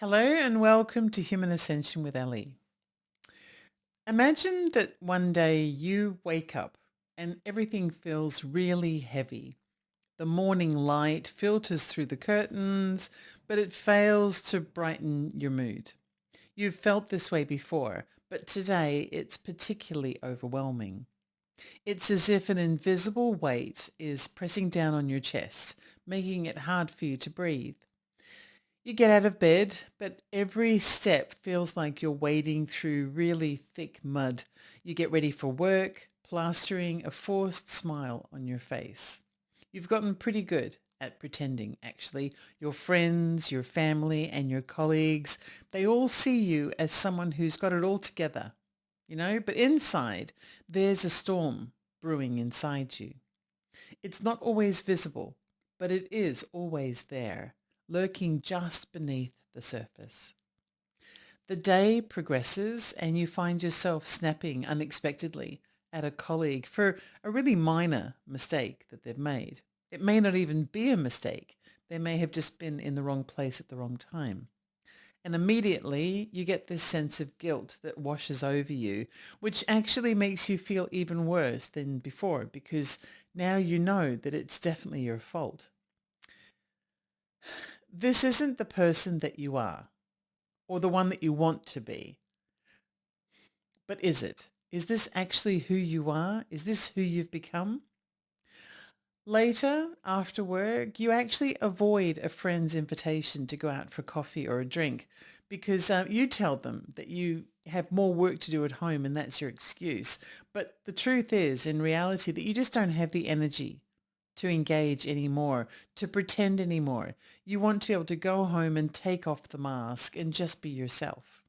Hello and welcome to Human Ascension with Ellie. Imagine that one day you wake up and everything feels really heavy. The morning light filters through the curtains, but it fails to brighten your mood. You've felt this way before, but today it's particularly overwhelming. It's as if an invisible weight is pressing down on your chest, making it hard for you to breathe. You get out of bed, but every step feels like you're wading through really thick mud. You get ready for work, plastering a forced smile on your face. You've gotten pretty good at pretending, actually. Your friends, your family, and your colleagues, they all see you as someone who's got it all together, but inside, there's a storm brewing inside you. It's not always visible, but it is always there, lurking just beneath the surface. The day progresses and you find yourself snapping unexpectedly at a colleague for a really minor mistake that they've made. It may not even be a mistake. They may have just been in the wrong place at the wrong time. And immediately you get this sense of guilt that washes over you, which actually makes you feel even worse than before because now you know that it's definitely your fault. This isn't the person that you are or the one that you want to be, but is it? Is this actually who you are? Is this who you've become? Later, after work, you actually avoid a friend's invitation to go out for coffee or a drink because you tell them that you have more work to do at home and that's your excuse. But the truth is, in reality, that you just don't have the energy to engage anymore, to pretend anymore. You want to be able to go home and take off the mask and just be yourself.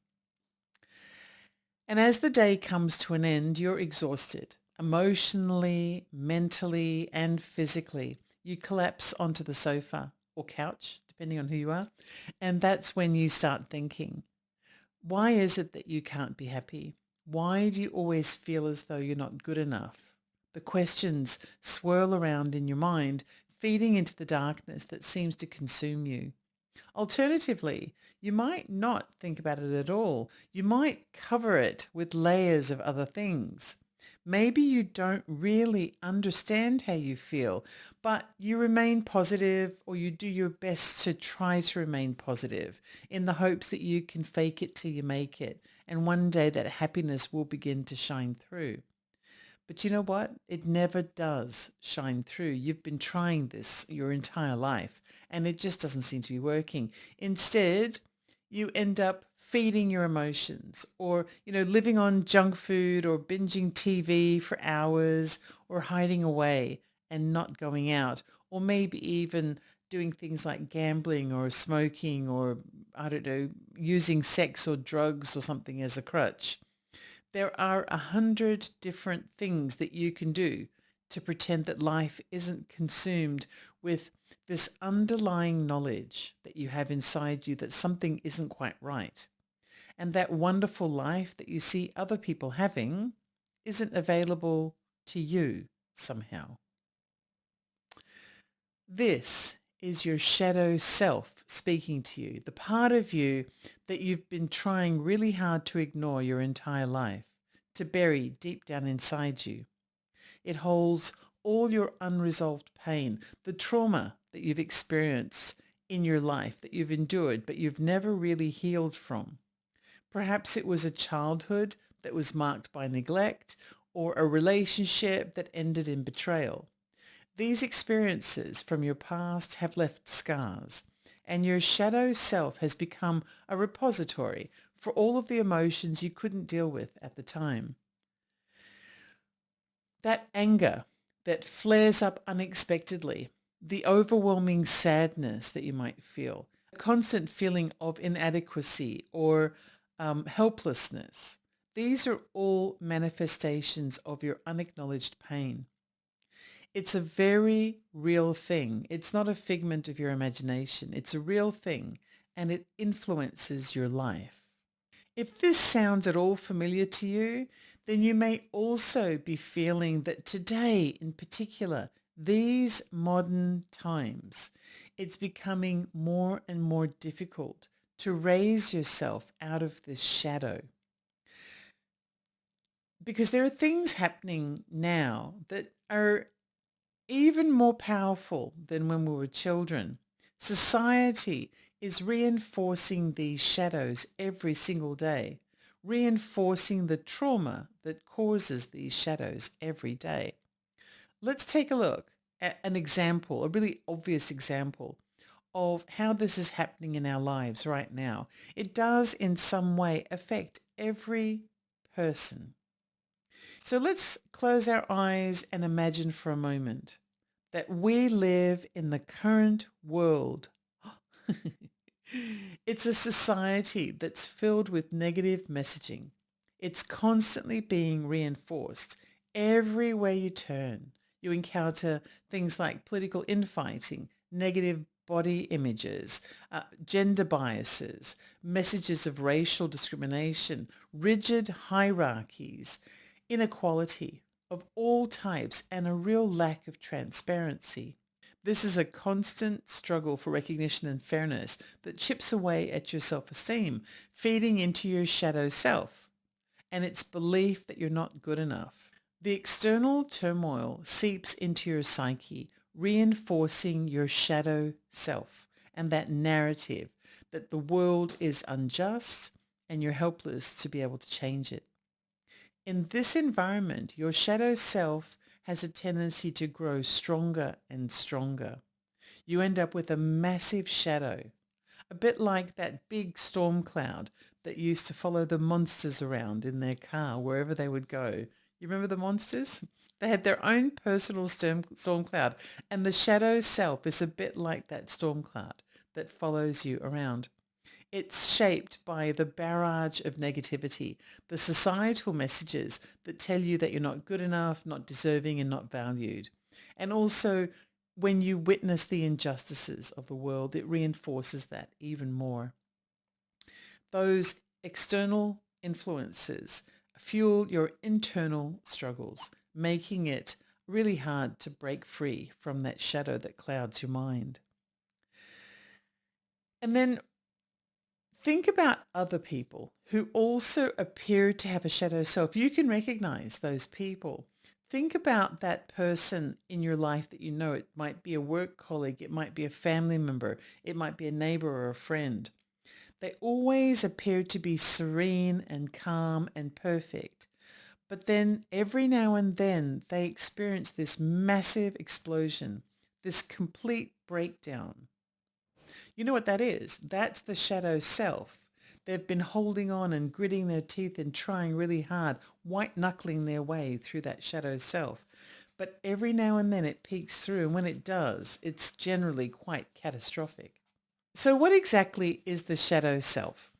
And as the day comes to an end, you're exhausted emotionally, mentally, and physically. You collapse onto the sofa or couch, depending on who you are. And that's when you start thinking, why is it that you can't be happy? Why do you always feel as though you're not good enough? The questions swirl around in your mind, feeding into the darkness that seems to consume you. Alternatively, you might not think about it at all. You might cover it with layers of other things. Maybe you don't really understand how you feel, but you remain positive or you do your best to try to remain positive in the hopes that you can fake it till you make it. And one day that happiness will begin to shine through. But you know what? It never does shine through. You've been trying this your entire life and it just doesn't seem to be working. Instead, you end up feeding your emotions or, living on junk food or binging TV for hours or hiding away and not going out or maybe even doing things like gambling or smoking or, I don't know, using sex or drugs or something as a crutch. There are 100 different things that you can do to pretend that life isn't consumed with this underlying knowledge that you have inside you that something isn't quite right. And that wonderful life that you see other people having isn't available to you somehow. This is your shadow self speaking to you, the part of you that you've been trying really hard to ignore your entire life, to bury deep down inside you. It holds all your unresolved pain, the trauma that you've experienced in your life, that you've endured, but you've never really healed from. Perhaps it was a childhood that was marked by neglect or a relationship that ended in betrayal. These experiences from your past have left scars, and your shadow self has become a repository for all of the emotions you couldn't deal with at the time. That anger that flares up unexpectedly, the overwhelming sadness that you might feel, a constant feeling of inadequacy or helplessness. These are all manifestations of your unacknowledged pain. It's a very real thing. It's not a figment of your imagination. It's a real thing and it influences your life. If this sounds at all familiar to you, then you may also be feeling that today in particular, these modern times, it's becoming more and more difficult to raise yourself out of this shadow. Because there are things happening now that are even more powerful than when we were children. Society is reinforcing these shadows every single day, reinforcing the trauma that causes these shadows every day. Let's take a look at an example, a really obvious example of how this is happening in our lives right now. It does in some way affect every person. So let's close our eyes and imagine for a moment that we live in the current world. It's a society that's filled with negative messaging. It's constantly being reinforced. Everywhere you turn, you encounter things like political infighting, negative body images, gender biases, messages of racial discrimination, rigid hierarchies, inequality of all types, and a real lack of transparency. This is a constant struggle for recognition and fairness that chips away at your self-esteem, feeding into your shadow self and its belief that you're not good enough. The external turmoil seeps into your psyche, reinforcing your shadow self and that narrative that the world is unjust and you're helpless to be able to change it. In this environment, your shadow self has a tendency to grow stronger and stronger. You end up with a massive shadow, a bit like that big storm cloud that used to follow the monsters around in their car wherever they would go. You remember the monsters? They had their own personal storm cloud, and the shadow self is a bit like that storm cloud that follows you around. It's shaped by the barrage of negativity, the societal messages that tell you that you're not good enough, not deserving, and not valued. And also, when you witness the injustices of the world, it reinforces that even more. Those external influences fuel your internal struggles, making it really hard to break free from that shadow that clouds your mind. And then think about other people who also appear to have a shadow self. You can recognize those people. Think about that person in your life that you know. It might be a work colleague, it might be a family member, it might be a neighbor or a friend. They always appear to be serene and calm and perfect. But then every now and then they experience this massive explosion, this complete breakdown. You know what that is? That's the shadow self. They've been holding on and gritting their teeth and trying really hard, white knuckling their way through that shadow self. But every now and then it peeks through, and when it does, it's generally quite catastrophic. So what exactly is the shadow self?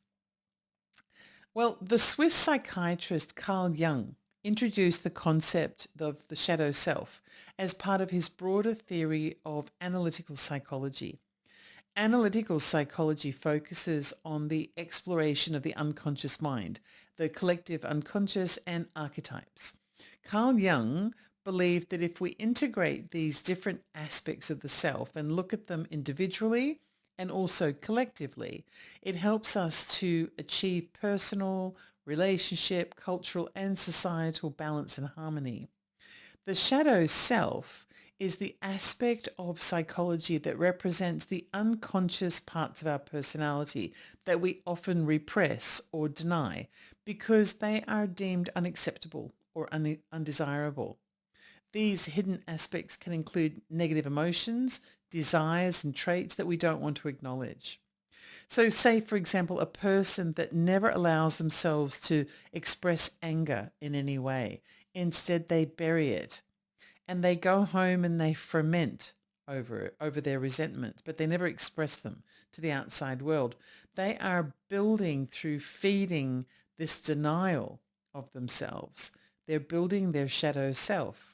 Well, the Swiss psychiatrist Carl Jung introduced the concept of the shadow self as part of his broader theory of analytical psychology. Analytical psychology focuses on the exploration of the unconscious mind, the collective unconscious, and archetypes. Carl Jung believed that if we integrate these different aspects of the self and look at them individually and also collectively, it helps us to achieve personal, relationship, cultural, and societal balance and harmony. The shadow self is the aspect of psychology that represents the unconscious parts of our personality that we often repress or deny because they are deemed unacceptable or undesirable. These hidden aspects can include negative emotions, desires, and traits that we don't want to acknowledge. So say, for example, a person that never allows themselves to express anger in any way. Instead, they bury it and they go home and they ferment over their resentment, but they never express them to the outside world. They are building through feeding this denial of themselves. They're building their shadow self,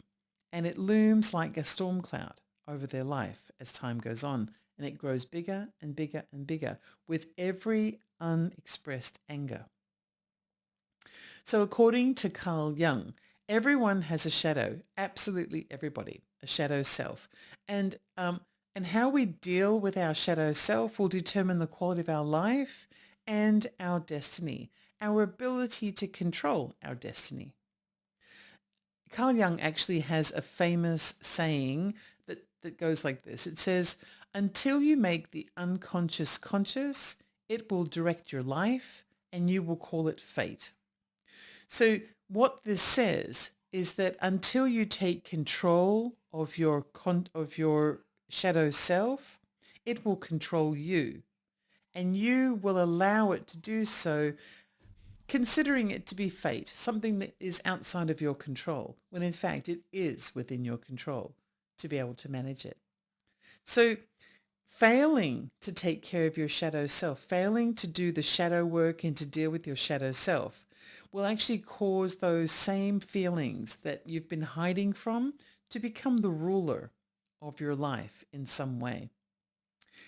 and it looms like a storm cloud over their life as time goes on, and it grows bigger and bigger and bigger with every unexpressed anger. So according to Carl Jung, everyone has a shadow, absolutely everybody, a shadow self. And And how we deal with our shadow self will determine the quality of our life and our destiny, our ability to control our destiny. Carl Jung actually has a famous saying that goes like this. It says, until you make the unconscious conscious, it will direct your life and you will call it fate. So what this says is that until you take control of your shadow self, it will control you, and you will allow it to do so, considering it to be fate, something that is outside of your control, when in fact it is within your control to be able to manage it. So failing to take care of your shadow self, failing to do the shadow work and to deal with your shadow self will actually cause those same feelings that you've been hiding from to become the ruler of your life in some way.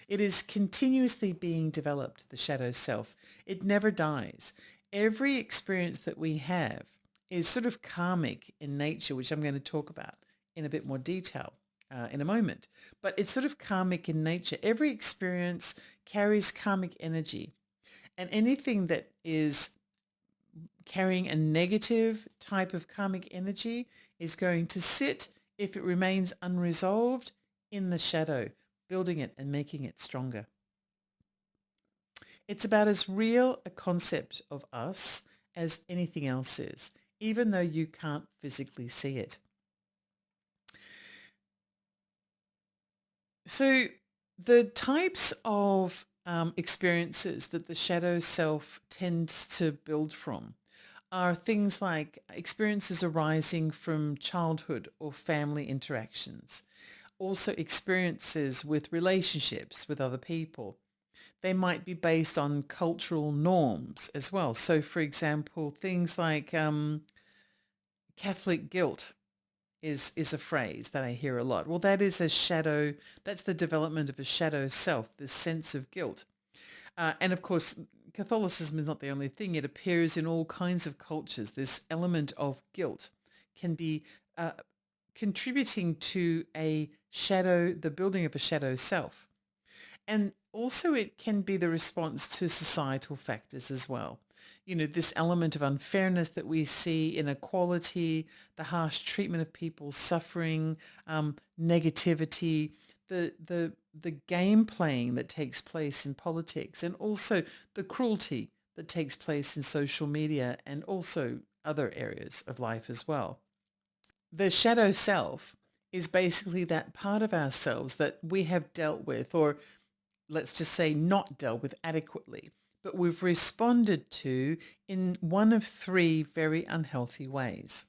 It is continuously being developed, the shadow self. It never dies. Every experience that we have is sort of karmic in nature, which I'm going to talk about in a bit more detail in a moment. But it's sort of karmic in nature. Every experience carries karmic energy. And anything that is carrying a negative type of karmic energy is going to sit, if it remains unresolved, in the shadow, building it and making it stronger. It's about as real a concept of us as anything else is, even though you can't physically see it. So the types of experiences that the shadow self tends to build from are things like experiences arising from childhood or family interactions, also experiences with relationships with other people. They might be based on cultural norms as well. So, for example, things like Catholic guilt is a phrase that I hear a lot. Well, that is a shadow, that's the development of a shadow self, this sense of guilt. And of course, Catholicism is not the only thing. It appears in all kinds of cultures. This element of guilt can be contributing to a shadow, the building of a shadow self. And also it can be the response to societal factors as well. You know, this element of unfairness that we see, inequality, the harsh treatment of people, suffering, negativity, the game playing that takes place in politics, and also the cruelty that takes place in social media and also other areas of life as well. The shadow self is basically that part of ourselves that we have dealt with, or let's just say not dealt with adequately, but we've responded to in one of three very unhealthy ways.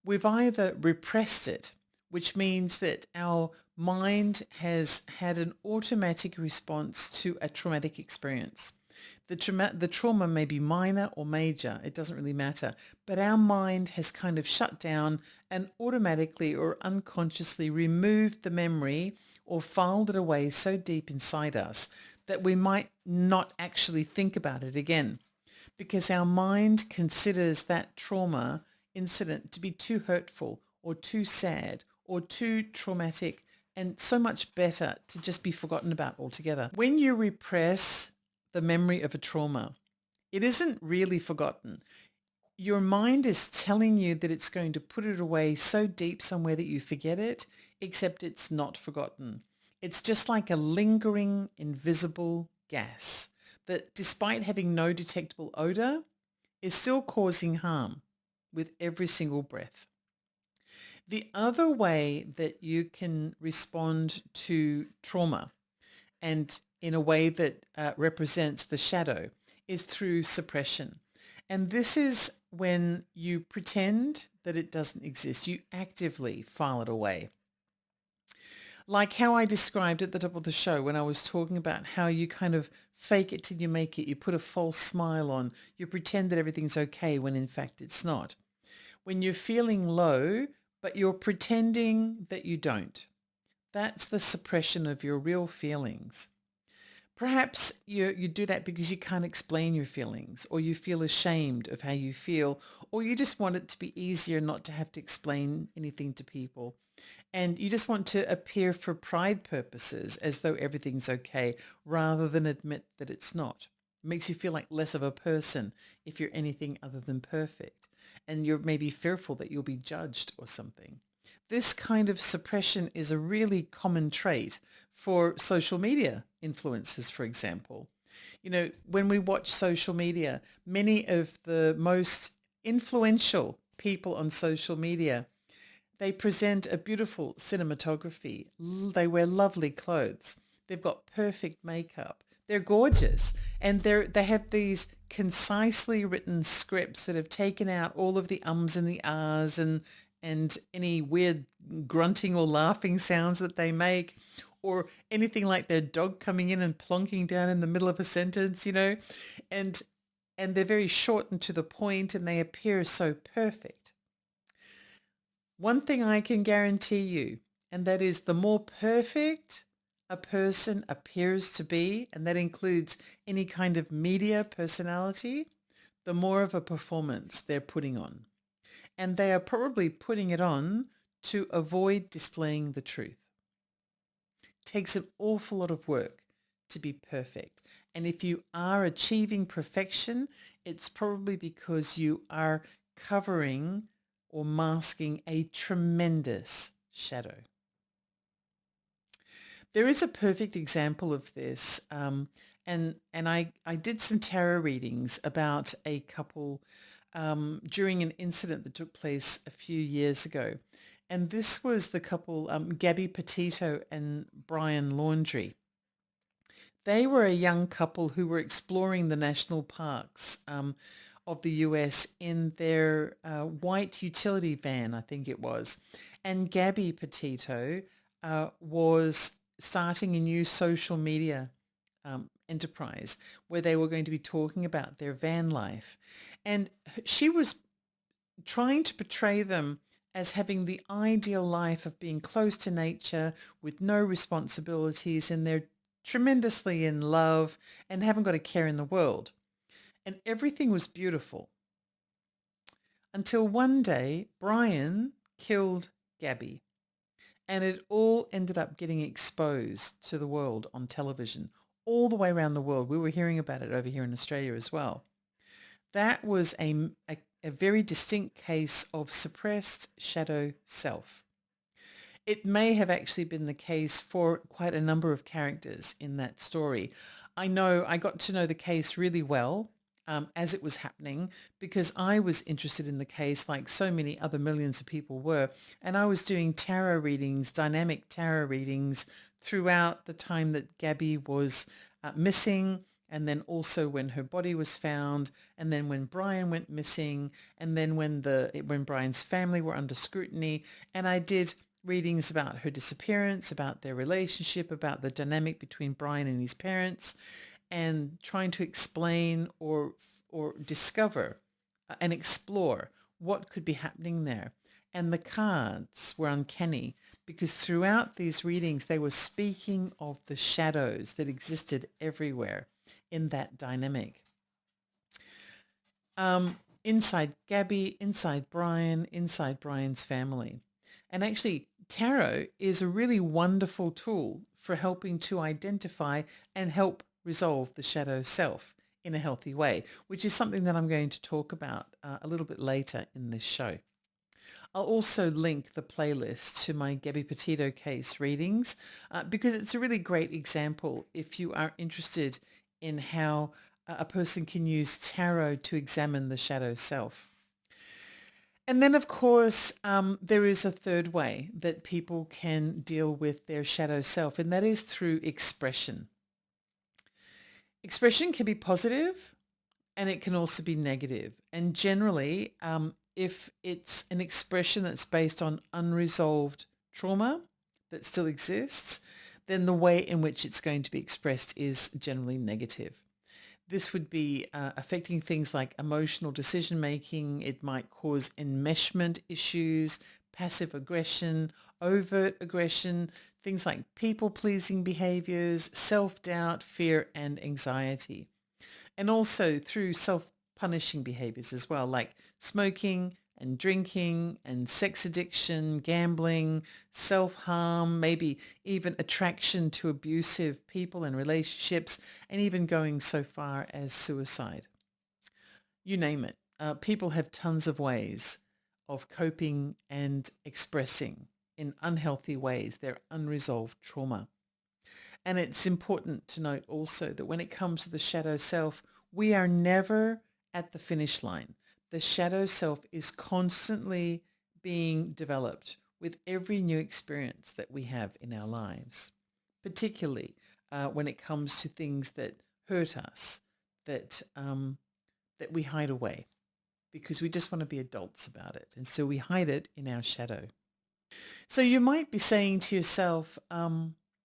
We've either repressed it, which means that our mind has had an automatic response to a traumatic experience. The trauma may be minor or major, it doesn't really matter, but our mind has kind of shut down and automatically or unconsciously removed the memory or filed it away so deep inside us that we might not actually think about it again, because our mind considers that trauma incident to be too hurtful or too sad or too traumatic and so much better to just be forgotten about altogether. When you repress the memory of a trauma, it isn't really forgotten. Your mind is telling you that it's going to put it away so deep somewhere that you forget it, except it's not forgotten. It's just like a lingering, invisible gas that, despite having no detectable odor, is still causing harm with every single breath. The other way that you can respond to trauma, and in a way that represents the shadow, is through suppression. And this is when you pretend that it doesn't exist. You actively file it away. Like how I described at the top of the show when I was talking about how you kind of fake it till you make it. You put a false smile on. You pretend that everything's okay when in fact it's not. When you're feeling low, but you're pretending that you don't. That's the suppression of your real feelings. Perhaps you do that because you can't explain your feelings, or you feel ashamed of how you feel, or you just want it to be easier not to have to explain anything to people. And you just want to appear for pride purposes as though everything's okay rather than admit that it's not. It makes you feel like less of a person if you're anything other than perfect. And you're maybe fearful that you'll be judged or something. This kind of suppression is a really common trait for social media influencers, for example. You know, when we watch social media, many of the most influential people on social media, they present a beautiful cinematography. They wear lovely clothes. They've got perfect makeup. They're gorgeous. And they have these concisely written scripts that have taken out all of the ums and the ahs and any weird grunting or laughing sounds that they make, or anything like their dog coming in and plonking down in the middle of a sentence, you know. And and they're very short and to the point, and they appear so perfect. One thing I can guarantee you, and that is the more perfect a person appears to be, and that includes any kind of media personality, the more of a performance they're putting on. And they are probably putting it on to avoid displaying the truth. It takes an awful lot of work to be perfect. And if you are achieving perfection, it's probably because you are covering or masking a tremendous shadow. There is a perfect example of this, and I did some tarot readings about a couple during an incident that took place a few years ago, and this was the couple Gabby Petito and Brian Laundrie. They were a young couple who were exploring the national parks of the US in their white utility van, I think it was. And Gabby Petito was starting a new social media enterprise where they were going to be talking about their van life. And she was trying to portray them as having the ideal life of being close to nature with no responsibilities, and they're tremendously in love and haven't got a care in the world. And everything was beautiful until one day Brian killed Gabby, and it all ended up getting exposed to the world on television all the way around the world. We were hearing about it over here in Australia as well. That was a very distinct case of suppressed shadow self. It may have actually been the case for quite a number of characters in that story. I know I got to know the case really well as it was happening because I was interested in the case like so many other millions of people were. And I was doing tarot readings, dynamic tarot readings throughout the time that Gabby was missing, and then also when her body was found, and then when Brian went missing, and then when Brian's family were under scrutiny. And I did readings about her disappearance, about their relationship, about the dynamic between Brian and his parents, and trying to explain or discover and explore what could be happening there. And the cards were uncanny because throughout these readings, they were speaking of the shadows that existed everywhere in that dynamic. Inside Gabby, inside Brian, inside Brian's family. And actually, tarot is a really wonderful tool for helping to identify and help resolve the shadow self in a healthy way, which is something that I'm going to talk about a little bit later in this show. I'll also link the playlist to my Gabby Petito case readings because it's a really great example if you are interested in how a person can use tarot to examine the shadow self. And then, of course, there is a third way that people can deal with their shadow self, and that is through expression. Expression can be positive and it can also be negative. And generally, if it's an expression that's based on unresolved trauma that still exists, then the way in which it's going to be expressed is generally negative. This would be affecting things like emotional decision making. It might cause enmeshment issues, passive aggression, overt aggression, things like people-pleasing behaviors, self-doubt, fear, and anxiety. And also through self-punishing behaviors as well, like smoking and drinking and sex addiction, gambling, self-harm, maybe even attraction to abusive people and relationships, and even going so far as suicide. You name it. People have tons of ways of coping and expressing in unhealthy ways their unresolved trauma. And it's important to note also that when it comes to the shadow self, we are never at the finish line. The shadow self is constantly being developed with every new experience that we have in our lives, particularly when it comes to things that hurt us, that we hide away because we just want to be adults about it. And so we hide it in our shadow. So you might be saying to yourself,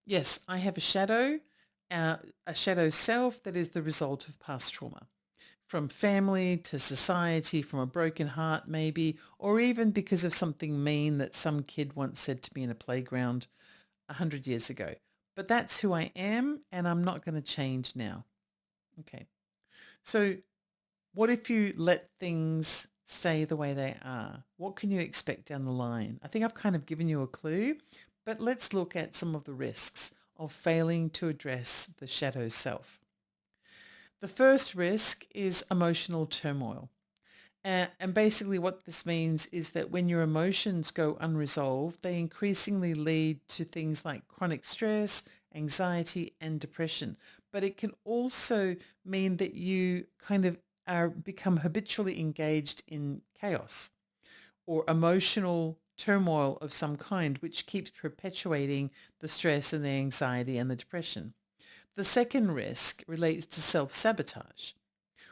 yes, I have a shadow self that is the result of past trauma, from family to society, from a broken heart maybe, or even because of something mean that some kid once said to me in a playground 100 years ago. But that's who I am, and I'm not going to change now. Okay. So what if you let things stay the way they are? What can you expect down the line? I think I've kind of given you a clue, but let's look at some of the risks of failing to address the shadow self. The first risk is emotional turmoil. And basically what this means is that when your emotions go unresolved, they increasingly lead to things like chronic stress, anxiety, and depression. But it can also mean that you kind of become habitually engaged in chaos or emotional turmoil of some kind, which keeps perpetuating the stress and the anxiety and the depression. The second risk relates to self-sabotage.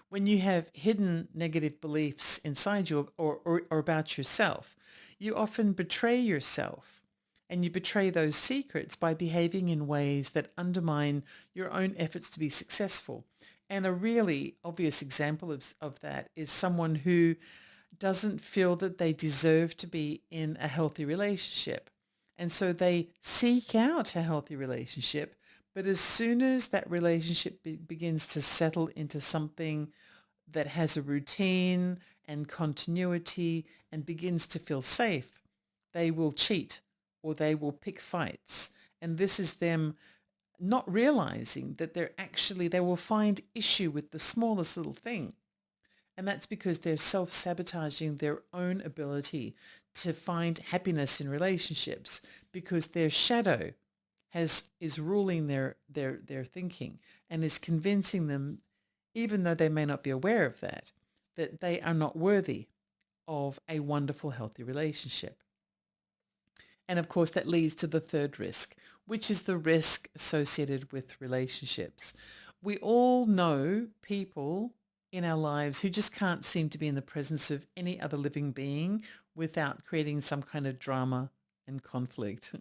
When you have hidden negative beliefs inside you or about yourself, you often betray yourself, and you betray those secrets by behaving in ways that undermine your own efforts to be successful. And a really obvious example of that is someone who doesn't feel that they deserve to be in a healthy relationship. And so they seek out a healthy relationship, but as soon as that relationship begins to settle into something that has a routine and continuity and begins to feel safe, they will cheat or they will pick fights. And this is them not realizing that they will find issue with the smallest little thing. And that's because they're self-sabotaging their own ability to find happiness in relationships because their shadow is ruling their thinking and is convincing them, even though they may not be aware of that they are not worthy of a wonderful, healthy relationship. And of course, that leads to the third risk, which is the risk associated with relationships. We all know people in our lives who just can't seem to be in the presence of any other living being without creating some kind of drama and conflict.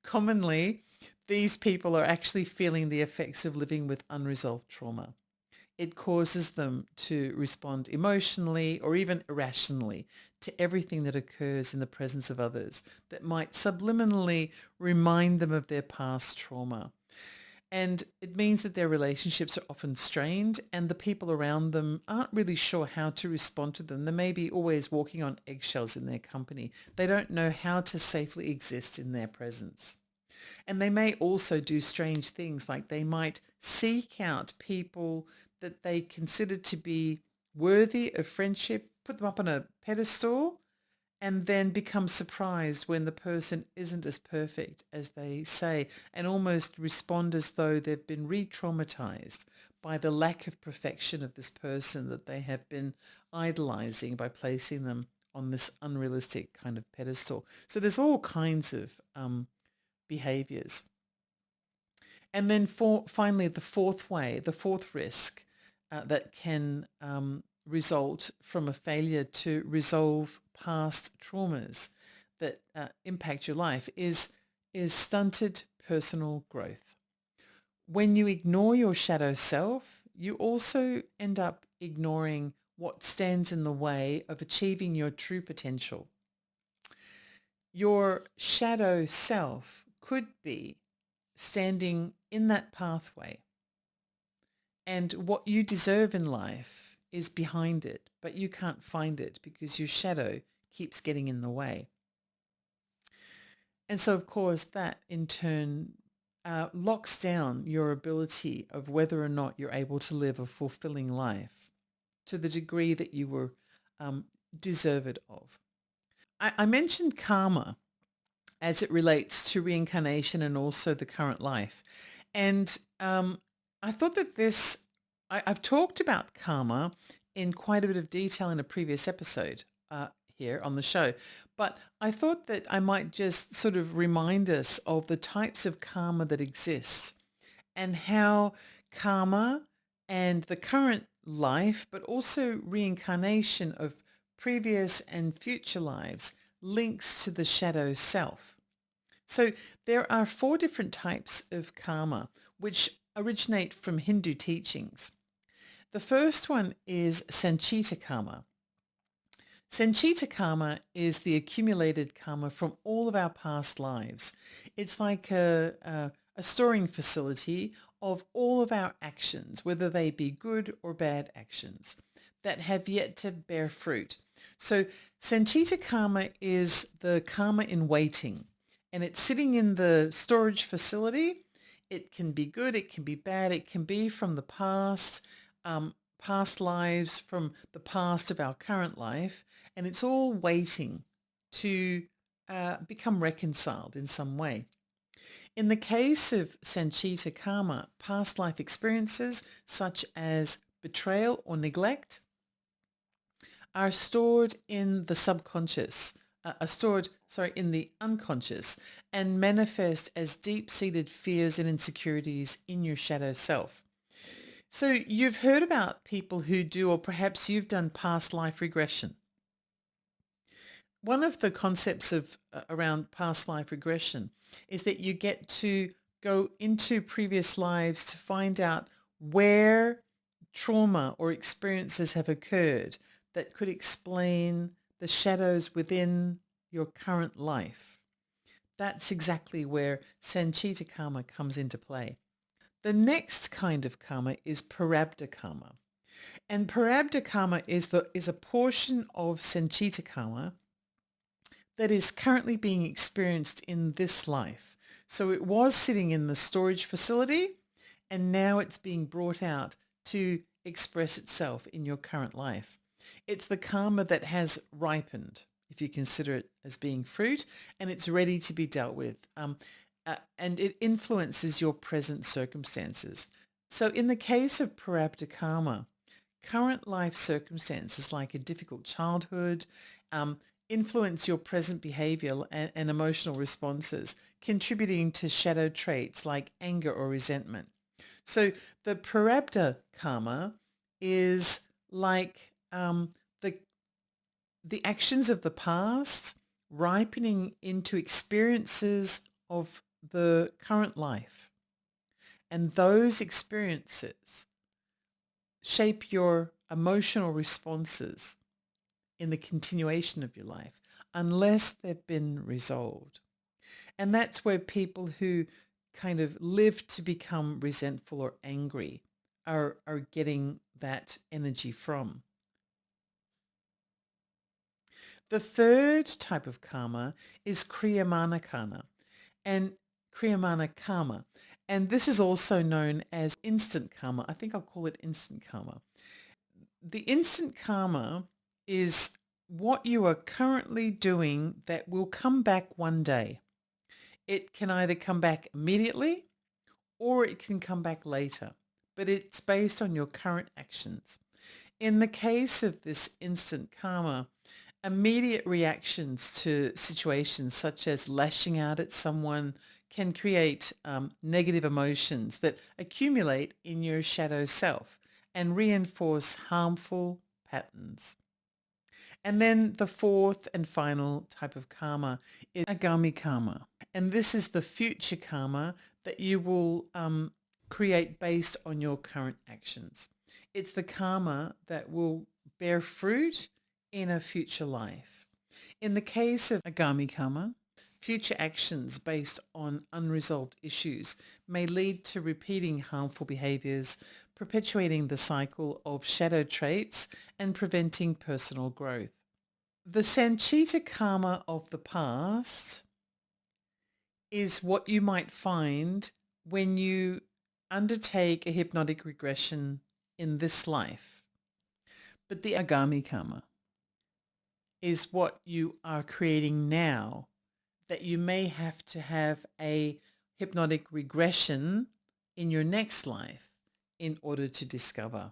Commonly, these people are actually feeling the effects of living with unresolved trauma. It causes them to respond emotionally or even irrationally to everything that occurs in the presence of others that might subliminally remind them of their past trauma. And it means that their relationships are often strained and the people around them aren't really sure how to respond to them. They may be always walking on eggshells in their company. They don't know how to safely exist in their presence. And they may also do strange things, like they might seek out people that they consider to be worthy of friendship, put them up on a pedestal, and then become surprised when the person isn't as perfect as they say, and almost respond as though they've been re-traumatized by the lack of perfection of this person that they have been idolizing by placing them on this unrealistic kind of pedestal. So there's all kinds of behaviors. And then finally, the fourth risk that can result from a failure to resolve past traumas that impact your life is stunted personal growth. When you ignore your shadow self, you also end up ignoring what stands in the way of achieving your true potential. Your shadow self could be standing in that pathway. And what you deserve in life is behind it, but you can't find it because your shadow keeps getting in the way. And so, of course, that in turn locks down your ability of whether or not you're able to live a fulfilling life to the degree that you were deserved of. I mentioned karma as it relates to reincarnation and also the current life. And I thought that I've talked about karma in quite a bit of detail in a previous episode here on the show, but I thought that I might just sort of remind us of the types of karma that exist and how karma and the current life, but also reincarnation of previous and future lives links to the shadow self. So there are 4 different types of karma which originate from Hindu teachings. The first one is Sanchita karma. Sanchita karma is the accumulated karma from all of our past lives. It's like a storing facility of all of our actions, whether they be good or bad actions, that have yet to bear fruit. So Sanchita karma is the karma in waiting, and it's sitting in the storage facility. It can be good, it can be bad, it can be from the past, past lives, from the past of our current life, and it's all waiting to become reconciled in some way. In the case of Sanchita karma, past life experiences such as betrayal or neglect are stored in the subconscious, in the unconscious, and manifest as deep-seated fears and insecurities in your shadow self. So you've heard about people who do, or perhaps you've done past life regression. One of the concepts of around past life regression is that you get to go into previous lives to find out where trauma or experiences have occurred that could explain the shadows within your current life. That's exactly where Sanchita karma comes into play. The next kind of karma is Prarabdha karma. And Prarabdha karma is a portion of Sanchita karma that is currently being experienced in this life. So it was sitting in the storage facility, and now it's being brought out to express itself in your current life. It's the karma that has ripened, if you consider it as being fruit, and it's ready to be dealt with. And it influences your present circumstances. So in the case of Prarabdha karma, current life circumstances like a difficult childhood influence your present behavior and emotional responses, contributing to shadow traits like anger or resentment. So the Prarabdha karma is like the actions of the past ripening into experiences of the current life. And those experiences shape your emotional responses in the continuation of your life unless they've been resolved. And that's where people who kind of live to become resentful or angry are getting that energy from. The third type of karma is Kriyamana karma. And Kriyamana karma. And this is also known as instant karma. I think I'll call it instant karma. The instant karma is what you are currently doing that will come back one day. It can either come back immediately or it can come back later, but it's based on your current actions. In the case of this instant karma, immediate reactions to situations such as lashing out at someone can create negative emotions that accumulate in your shadow self and reinforce harmful patterns. And then the fourth and final type of karma is agami karma. And this is the future karma that you will create based on your current actions. It's the karma that will bear fruit in a future life. In the case of agami karma, future actions based on unresolved issues may lead to repeating harmful behaviors, perpetuating the cycle of shadow traits and preventing personal growth. The Sanchita karma of the past is what you might find when you undertake a hypnotic regression in this life. But the Agami karma is what you are creating now, that you may have to have a hypnotic regression in your next life in order to discover.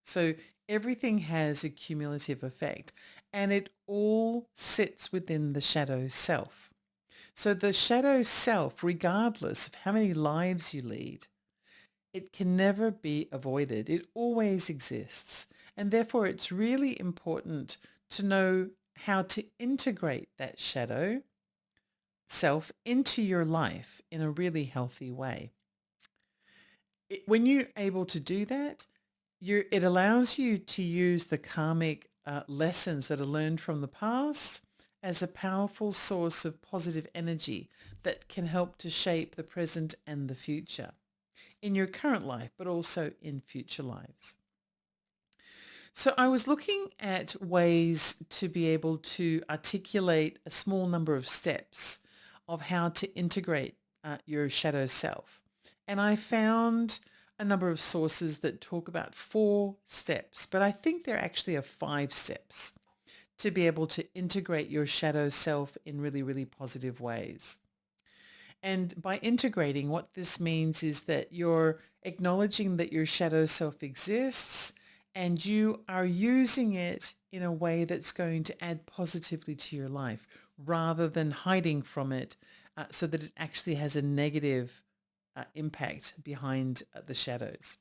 So everything has a cumulative effect, and it all sits within the shadow self. So the shadow self, regardless of how many lives you lead, it can never be avoided. It always exists. And therefore, it's really important to know how to integrate that shadow self into your life in a really healthy way. When you're able to do that, it allows you to use the karmic lessons that are learned from the past as a powerful source of positive energy that can help to shape the present and the future in your current life, but also in future lives. So I was looking at ways to be able to articulate a small number of steps of how to integrate your shadow self. And I found a number of sources that talk about 4 steps, but I think there actually are 5 steps to be able to integrate your shadow self in really, really positive ways. And by integrating, what this means is that you're acknowledging that your shadow self exists and you are using it in a way that's going to add positively to your life rather than hiding from it so that it actually has a negative impact behind the shadows.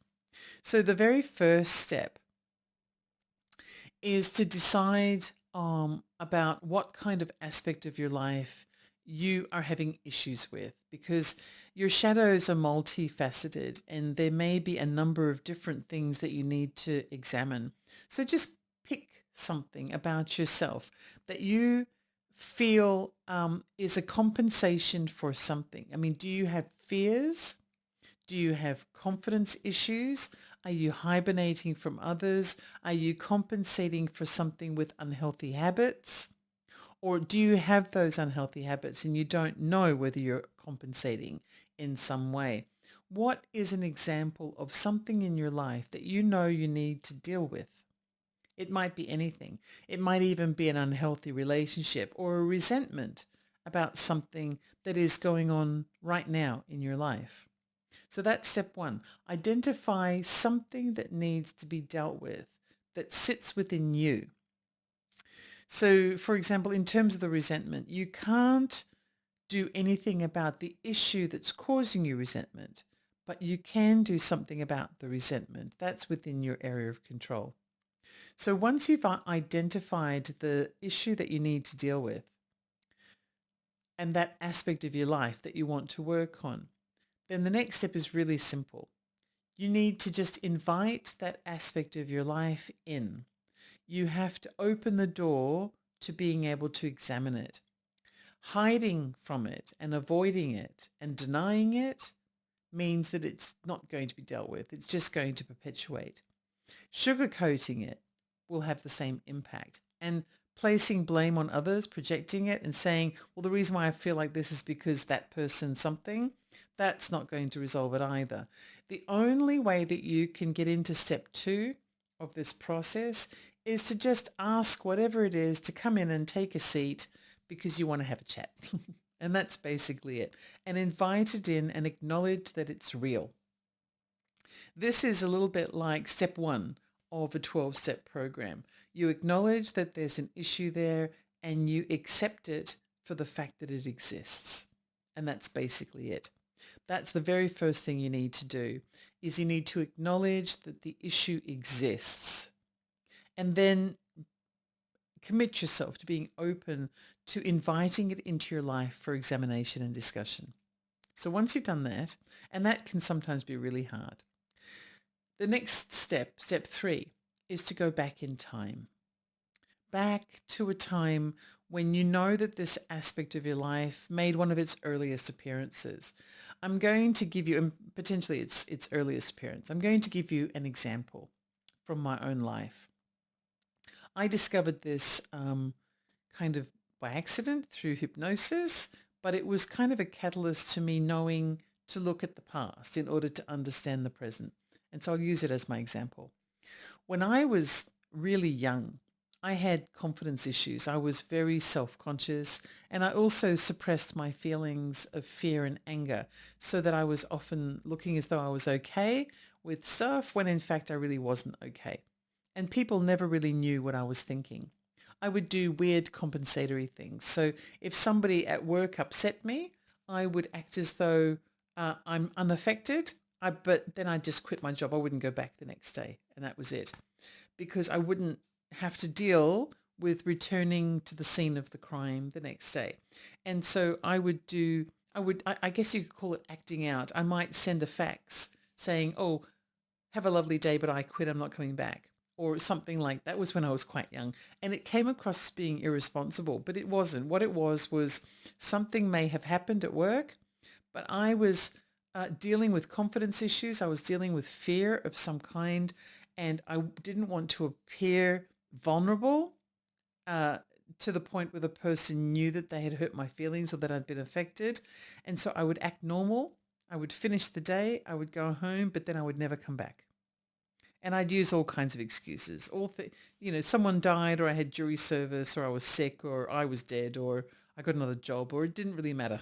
So the very first step is to decide about what kind of aspect of your life you are having issues with, because your shadows are multifaceted and there may be a number of different things that you need to examine. So just pick something about yourself that you feel is a compensation for something. I mean, do you have fears? Do you have confidence issues? Are you hibernating from others? Are you compensating for something with unhealthy habits? Or do you have those unhealthy habits and you don't know whether you're compensating in some way? What is an example of something in your life that you know you need to deal with? It might be anything. It might even be an unhealthy relationship or a resentment about something that is going on right now in your life. So that's step 1. Identify something that needs to be dealt with that sits within you. So, for example, in terms of the resentment, you can't do anything about the issue that's causing you resentment, but you can do something about the resentment. That's within your area of control. So once you've identified the issue that you need to deal with and that aspect of your life that you want to work on, then the next step is really simple. You need to just invite that aspect of your life in. You have to open the door to being able to examine it. Hiding from it and avoiding it and denying it means that it's not going to be dealt with. It's just going to perpetuate. Sugarcoating it will have the same impact. And placing blame on others, projecting it and saying, well, the reason why I feel like this is because that person something, that's not going to resolve it either. The only way that you can get into step 2 of this process is to just ask whatever it is to come in and take a seat because you want to have a chat. And that's basically it. And invite it in and acknowledge that it's real. This is a little bit like step 1 of a 12-step program. You acknowledge that there's an issue there and you accept it for the fact that it exists. And that's basically it. That's the very first thing you need to do, is you need to acknowledge that the issue exists. And then commit yourself to being open to inviting it into your life for examination and discussion. So once you've done that, and that can sometimes be really hard, the next step, step 3, is to go back in time. back to a time when you know that this aspect of your life made one of its earliest appearances. I'm going to give you, and potentially its earliest appearance. I'm going to give you an example from my own life. I discovered this kind of by accident through hypnosis, but it was kind of a catalyst to me knowing to look at the past in order to understand the present. And so I'll use it as my example. When I was really young, I had confidence issues. I was very self-conscious, and I also suppressed my feelings of fear and anger so that I was often looking as though I was okay with stuff when in fact I really wasn't okay. And people never really knew what I was thinking. I would do weird compensatory things. So if somebody at work upset me, I would act as though I'm unaffected, but then I'd just quit my job. I wouldn't go back the next day, and that was it, because I wouldn't have to deal with returning to the scene of the crime the next day. And so I guess you could call it acting out. I might send a fax saying, oh, have a lovely day, but I quit. I'm not coming back. Or something like that. Was when I was quite young. And it came across as being irresponsible, but it wasn't. What it was something may have happened at work, but I was dealing with confidence issues. I was dealing with fear of some kind, and I didn't want to appear vulnerable uh, to the point where the person knew that they had hurt my feelings or that I'd been affected. And so I would act normal. I would finish the day. I would go home, but then I would never come back. And I'd use all kinds of excuses. Someone died, or I had jury service, or I was sick, or I was dead, or I got another job, or it didn't really matter.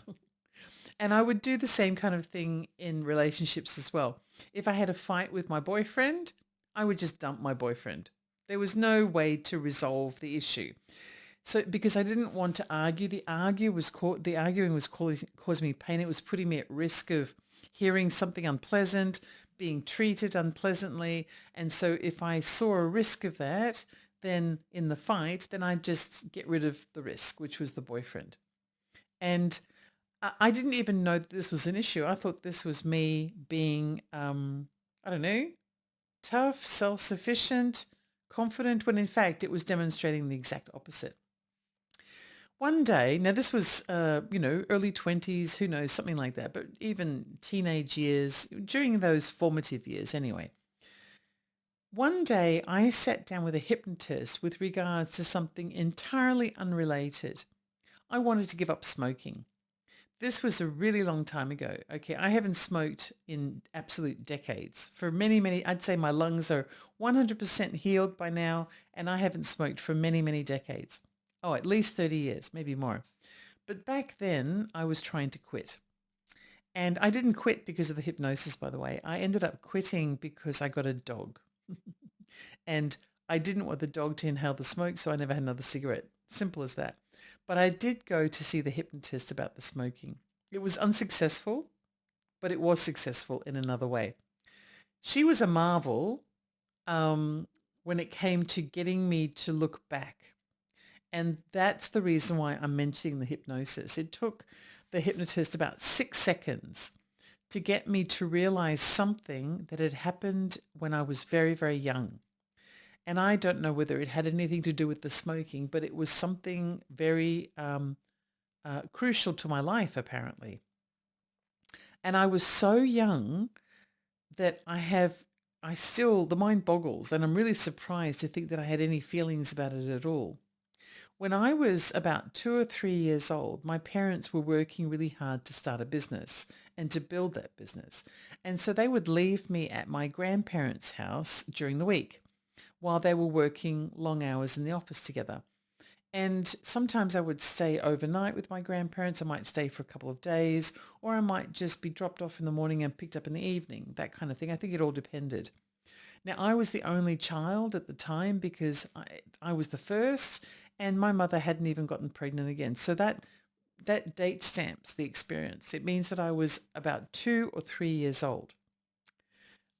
And I would do the same kind of thing in relationships as well. If I had a fight with my boyfriend, I would just dump my boyfriend. There was no way to resolve the issue. So because I didn't want to argue, the arguing was causing me pain. It was putting me at risk of hearing something unpleasant, being treated unpleasantly. And so if I saw a risk of that, then in the fight, then I'd just get rid of the risk, which was the boyfriend. And I didn't even know that this was an issue. I thought this was me being, I don't know, tough, self-sufficient, confident, when in fact it was demonstrating the exact opposite. One day, now this was, early 20s, who knows, something like that, but even teenage years, during those formative years anyway. One day I sat down with a hypnotist with regards to something entirely unrelated. I wanted to give up smoking. This was a really long time ago. Okay, I haven't smoked in absolute decades. For many, many, I'd say my lungs are 100% healed by now, and I haven't smoked for many, many decades. Oh, at least 30 years, maybe more. But back then, I was trying to quit. And I didn't quit because of the hypnosis, by the way. I ended up quitting because I got a dog. And I didn't want the dog to inhale the smoke, so I never had another cigarette. Simple as that. But I did go to see the hypnotist about the smoking. It was unsuccessful, but it was successful in another way. She was a marvel when it came to getting me to look back. And that's the reason why I'm mentioning the hypnosis. It took the hypnotist about 6 seconds to get me to realize something that had happened when I was very, very young. And I don't know whether it had anything to do with the smoking, but it was something very crucial to my life, apparently. And I was so young that the mind boggles, and I'm really surprised to think that I had any feelings about it at all. When I was about 2 or 3 years old, my parents were working really hard to start a business and to build that business. And so they would leave me at my grandparents' house during the week while they were working long hours in the office together. And sometimes I would stay overnight with my grandparents. I might stay for a couple of days, or I might just be dropped off in the morning and picked up in the evening, that kind of thing. I think it all depended. Now, I was the only child at the time because I was the first, and my mother hadn't even gotten pregnant again. So that date stamps the experience. It means that I was about 2 or 3 years old.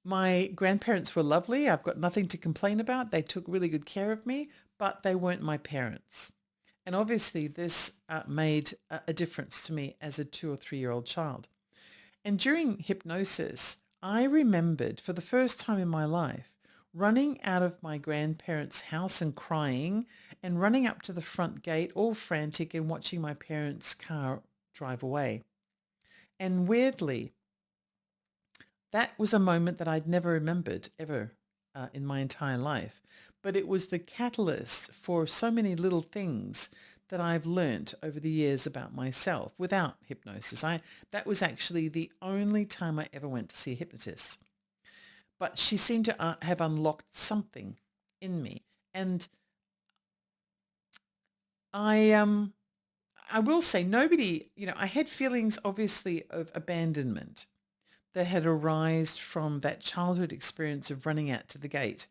My grandparents were lovely. I've got nothing to complain about. They took really good care of me, but they weren't my parents. And obviously this made a difference to me as a 2 or 3-year-old child. And during hypnosis, I remembered for the first time in my life running out of my grandparents' house and crying and running up to the front gate all frantic and watching my parents' car drive away. And weirdly, that was a moment that I'd never remembered ever in my entire life. But it was the catalyst for so many little things that I've learnt over the years about myself without hypnosis. That was actually the only time I ever went to see a hypnotist. But she seemed to have unlocked something in me. And I I will say nobody, I had feelings obviously of abandonment that had arisen from that childhood experience of running out to the gate.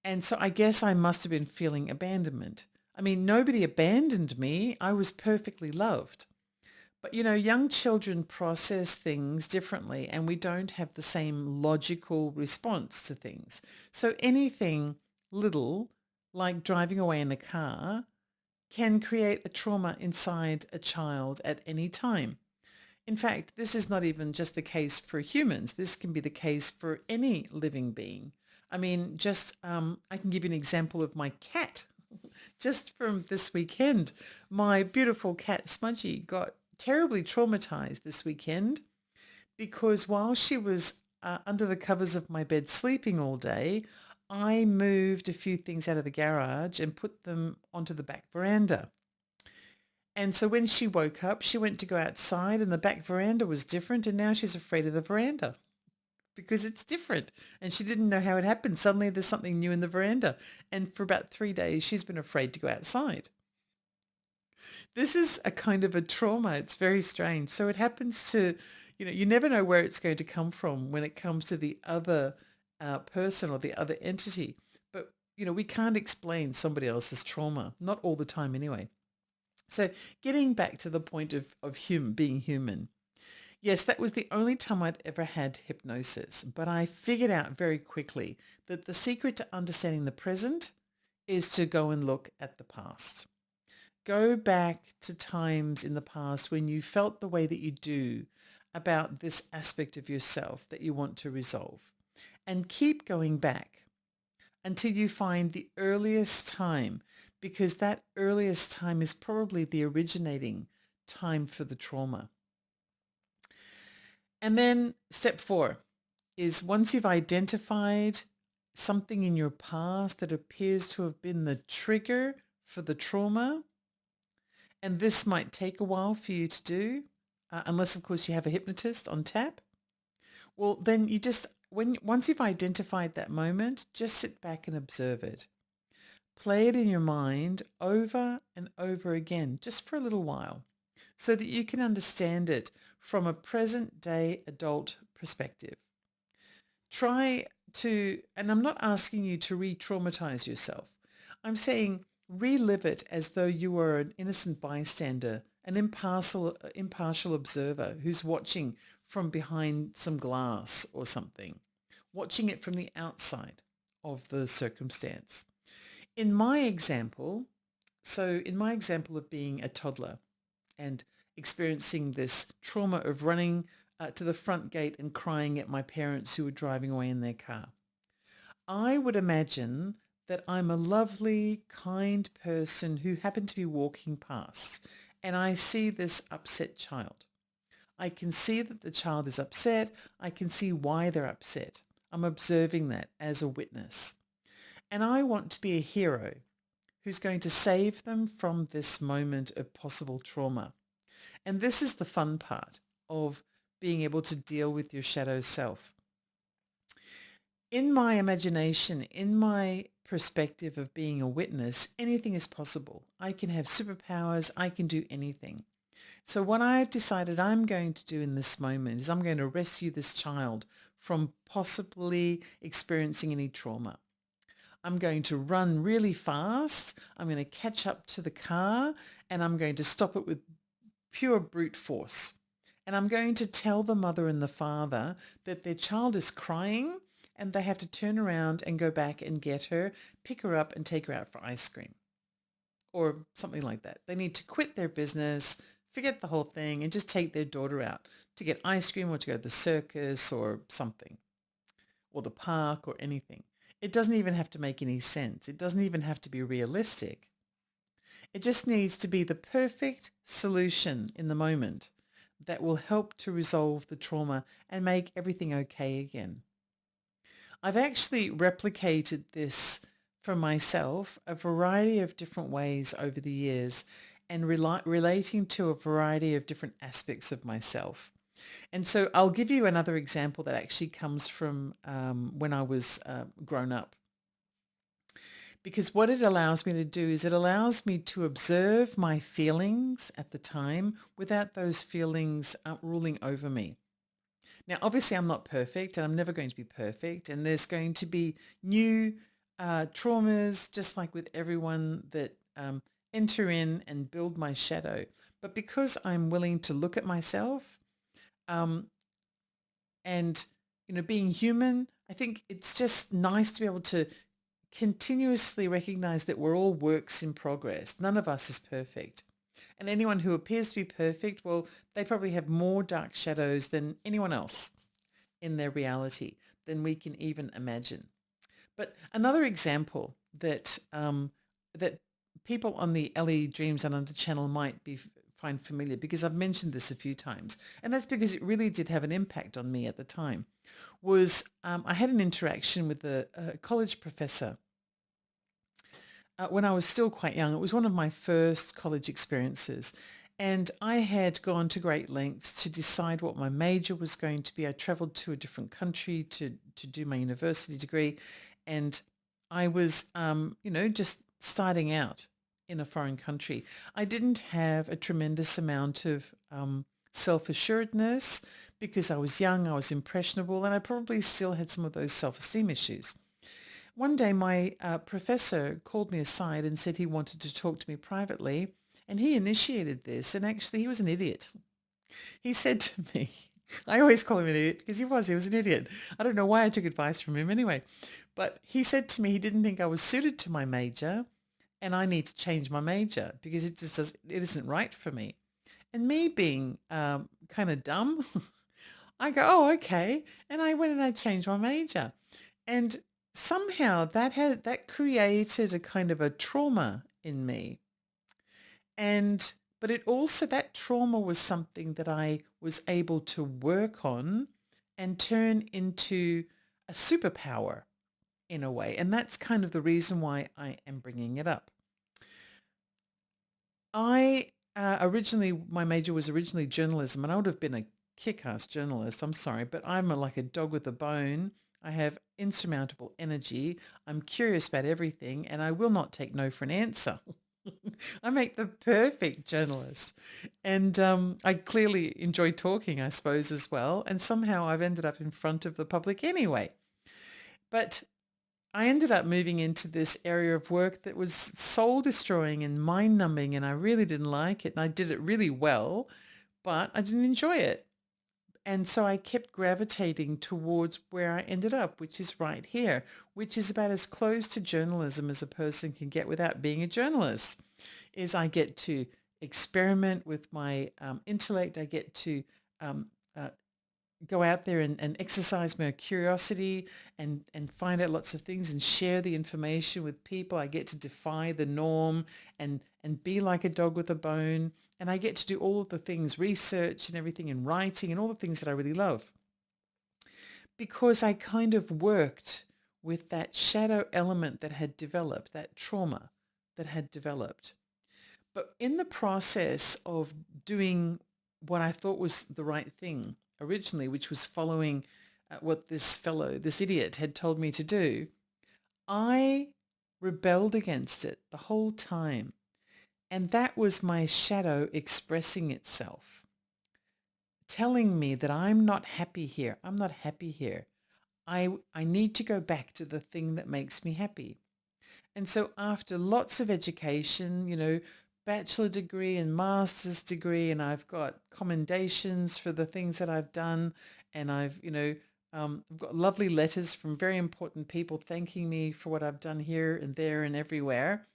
And so I guess I must have been feeling abandonment. I mean, nobody abandoned me. I was perfectly loved. But, young children process things differently and we don't have the same logical response to things. So anything little, like driving away in a car, can create a trauma inside a child at any time. In fact, this is not even just the case for humans. This can be the case for any living being. I mean, I can give you an example of my cat. Just from this weekend, my beautiful cat Smudgy got terribly traumatized this weekend because while she was under the covers of my bed sleeping all day, I moved a few things out of the garage and put them onto the back veranda. And so when she woke up, she went to go outside and the back veranda was different and now she's afraid of the veranda because it's different. And she didn't know how it happened. Suddenly there's something new in the veranda. And for about 3 days, she's been afraid to go outside. This is a kind of a trauma. It's very strange. So it happens to, you never know where it's going to come from when it comes to the other person or the other entity. But, we can't explain somebody else's trauma, not all the time anyway. So getting back to the point of being human. Yes, that was the only time I'd ever had hypnosis, but I figured out very quickly that the secret to understanding the present is to go and look at the past. Go back to times in the past when you felt the way that you do about this aspect of yourself that you want to resolve. And keep going back until you find the earliest time, because that earliest time is probably the originating time for the trauma. And then step 4 is once you've identified something in your past that appears to have been the trigger for the trauma, and this might take a while for you to do, unless of course you have a hypnotist on tap. Well, then once you've identified that moment, just sit back and observe it. Play it in your mind over and over again, just for a little while, so that you can understand it from a present day adult perspective. Try to, and I'm not asking you to re-traumatize yourself. I'm saying relive it as though you were an innocent bystander, an impartial observer who's watching from behind some glass or something, watching it from the outside of the circumstance. In my example of being a toddler and experiencing this trauma of running to the front gate and crying at my parents who were driving away in their car, I would imagine that I'm a lovely, kind person who happened to be walking past and I see this upset child. I can see that the child is upset. I can see why they're upset. I'm observing that as a witness. And I want to be a hero who's going to save them from this moment of possible trauma. And this is the fun part of being able to deal with your shadow self. In my imagination, in my perspective of being a witness, anything is possible. I can have superpowers. I can do anything. So what I've decided I'm going to do in this moment is I'm going to rescue this child from possibly experiencing any trauma. I'm going to run really fast. I'm going to catch up to the car and I'm going to stop it with pure brute force. And I'm going to tell the mother and the father that their child is crying and they have to turn around and go back and get her, pick her up and take her out for ice cream or something like that. They need to quit their business, forget the whole thing and just take their daughter out to get ice cream or to go to the circus or something or the park or anything. It doesn't even have to make any sense. It doesn't even have to be realistic. It just needs to be the perfect solution in the moment that will help to resolve the trauma and make everything okay again. I've actually replicated this for myself a variety of different ways over the years and relating to a variety of different aspects of myself. And so I'll give you another example that actually comes from when I was grown up. Because what it allows me to do is it allows me to observe my feelings at the time without those feelings ruling over me. Now, obviously, I'm not perfect and I'm never going to be perfect. And there's going to be new traumas, just like with everyone that enter in and build my shadow. But because I'm willing to look at myself um, and, being human, I think it's just nice to be able to continuously recognize that we're all works in progress. None of us is perfect. And anyone who appears to be perfect, well, they probably have more dark shadows than anyone else in their reality than we can even imagine. But another example that people on the Ellie Dreams Under channel might find familiar, because I've mentioned this a few times, and that's because it really did have an impact on me at the time, was I had an interaction with a college professor when I was still quite young. It was one of my first college experiences. And I had gone to great lengths to decide what my major was going to be. I traveled to a different country to do my university degree. And I was, just starting out in a foreign country. I didn't have a tremendous amount of self-assuredness because I was young, I was impressionable, and I probably still had some of those self-esteem issues. One day, my professor called me aside and said he wanted to talk to me privately, and he initiated this. And actually, he was an idiot. He said to me, I always call him an idiot because he was an idiot. I don't know why I took advice from him anyway. But he said to me he didn't think I was suited to my major, and I need to change my major because it isn't right for me. And me being kind of dumb, I go, oh, okay. And I went and I changed my major. And somehow that created a kind of a trauma in me. And but it also, that trauma was something that I was able to work on and turn into a superpower in a way. And that's kind of the reason why I am bringing it up. I originally, my major was originally journalism, and I would have been a kick-ass journalist. I'm sorry, but I'm like a dog with a bone. I have insurmountable energy. I'm curious about everything, and I will not take no for an answer. I make the perfect journalist. And I clearly enjoy talking, I suppose, as well. And somehow I've ended up in front of the public anyway. But I ended up moving into this area of work that was soul destroying and mind numbing, and I really didn't like it. And I did it really well, but I didn't enjoy it. And so I kept gravitating towards where I ended up, which is right here, which is about as close to journalism as a person can get without being a journalist. Is I get to experiment with my intellect. I get to um, uh, go out there and exercise my curiosity and find out lots of things and share the information with people. I get to defy the norm and be like a dog with a bone. And I get to do all of the things, research and everything and writing and all the things that I really love. Because I kind of worked with that shadow element that had developed, that trauma that had developed. But in the process of doing what I thought was the right thing originally, which was following what this idiot had told me to do, I rebelled against it the whole time. And that was my shadow expressing itself, telling me that I'm not happy here. I'm not happy here. I need to go back to the thing that makes me happy. And so after lots of education, bachelor degree and master's degree, and I've got commendations for the things that I've done, and I've got lovely letters from very important people thanking me for what I've done here and there and everywhere,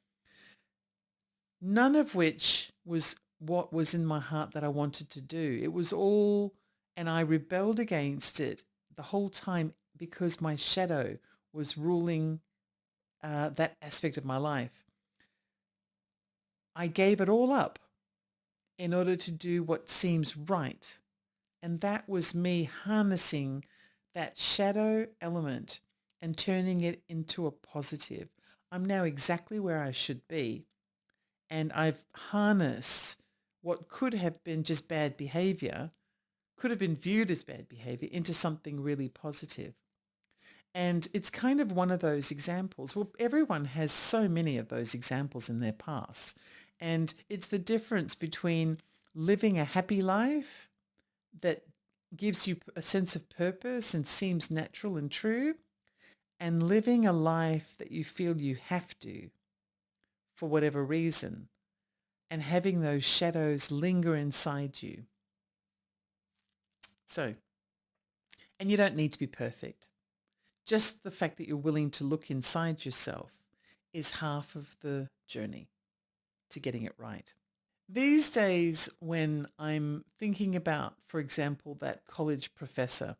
none of which was what was in my heart that I wanted to do. It was all, and I rebelled against it the whole time because my shadow was ruling that aspect of my life, I gave it all up in order to do what seems right. And that was me harnessing that shadow element and turning it into a positive. I'm now exactly where I should be. And I've harnessed what could have been just bad behavior, could have been viewed as bad behavior, into something really positive. And it's kind of one of those examples. Well, everyone has so many of those examples in their past. And it's the difference between living a happy life that gives you a sense of purpose and seems natural and true, and living a life that you feel you have to for whatever reason, and having those shadows linger inside you. So, and you don't need to be perfect. Just the fact that you're willing to look inside yourself is half of the journey to getting it right. These days, when I'm thinking about, for example, that college professor,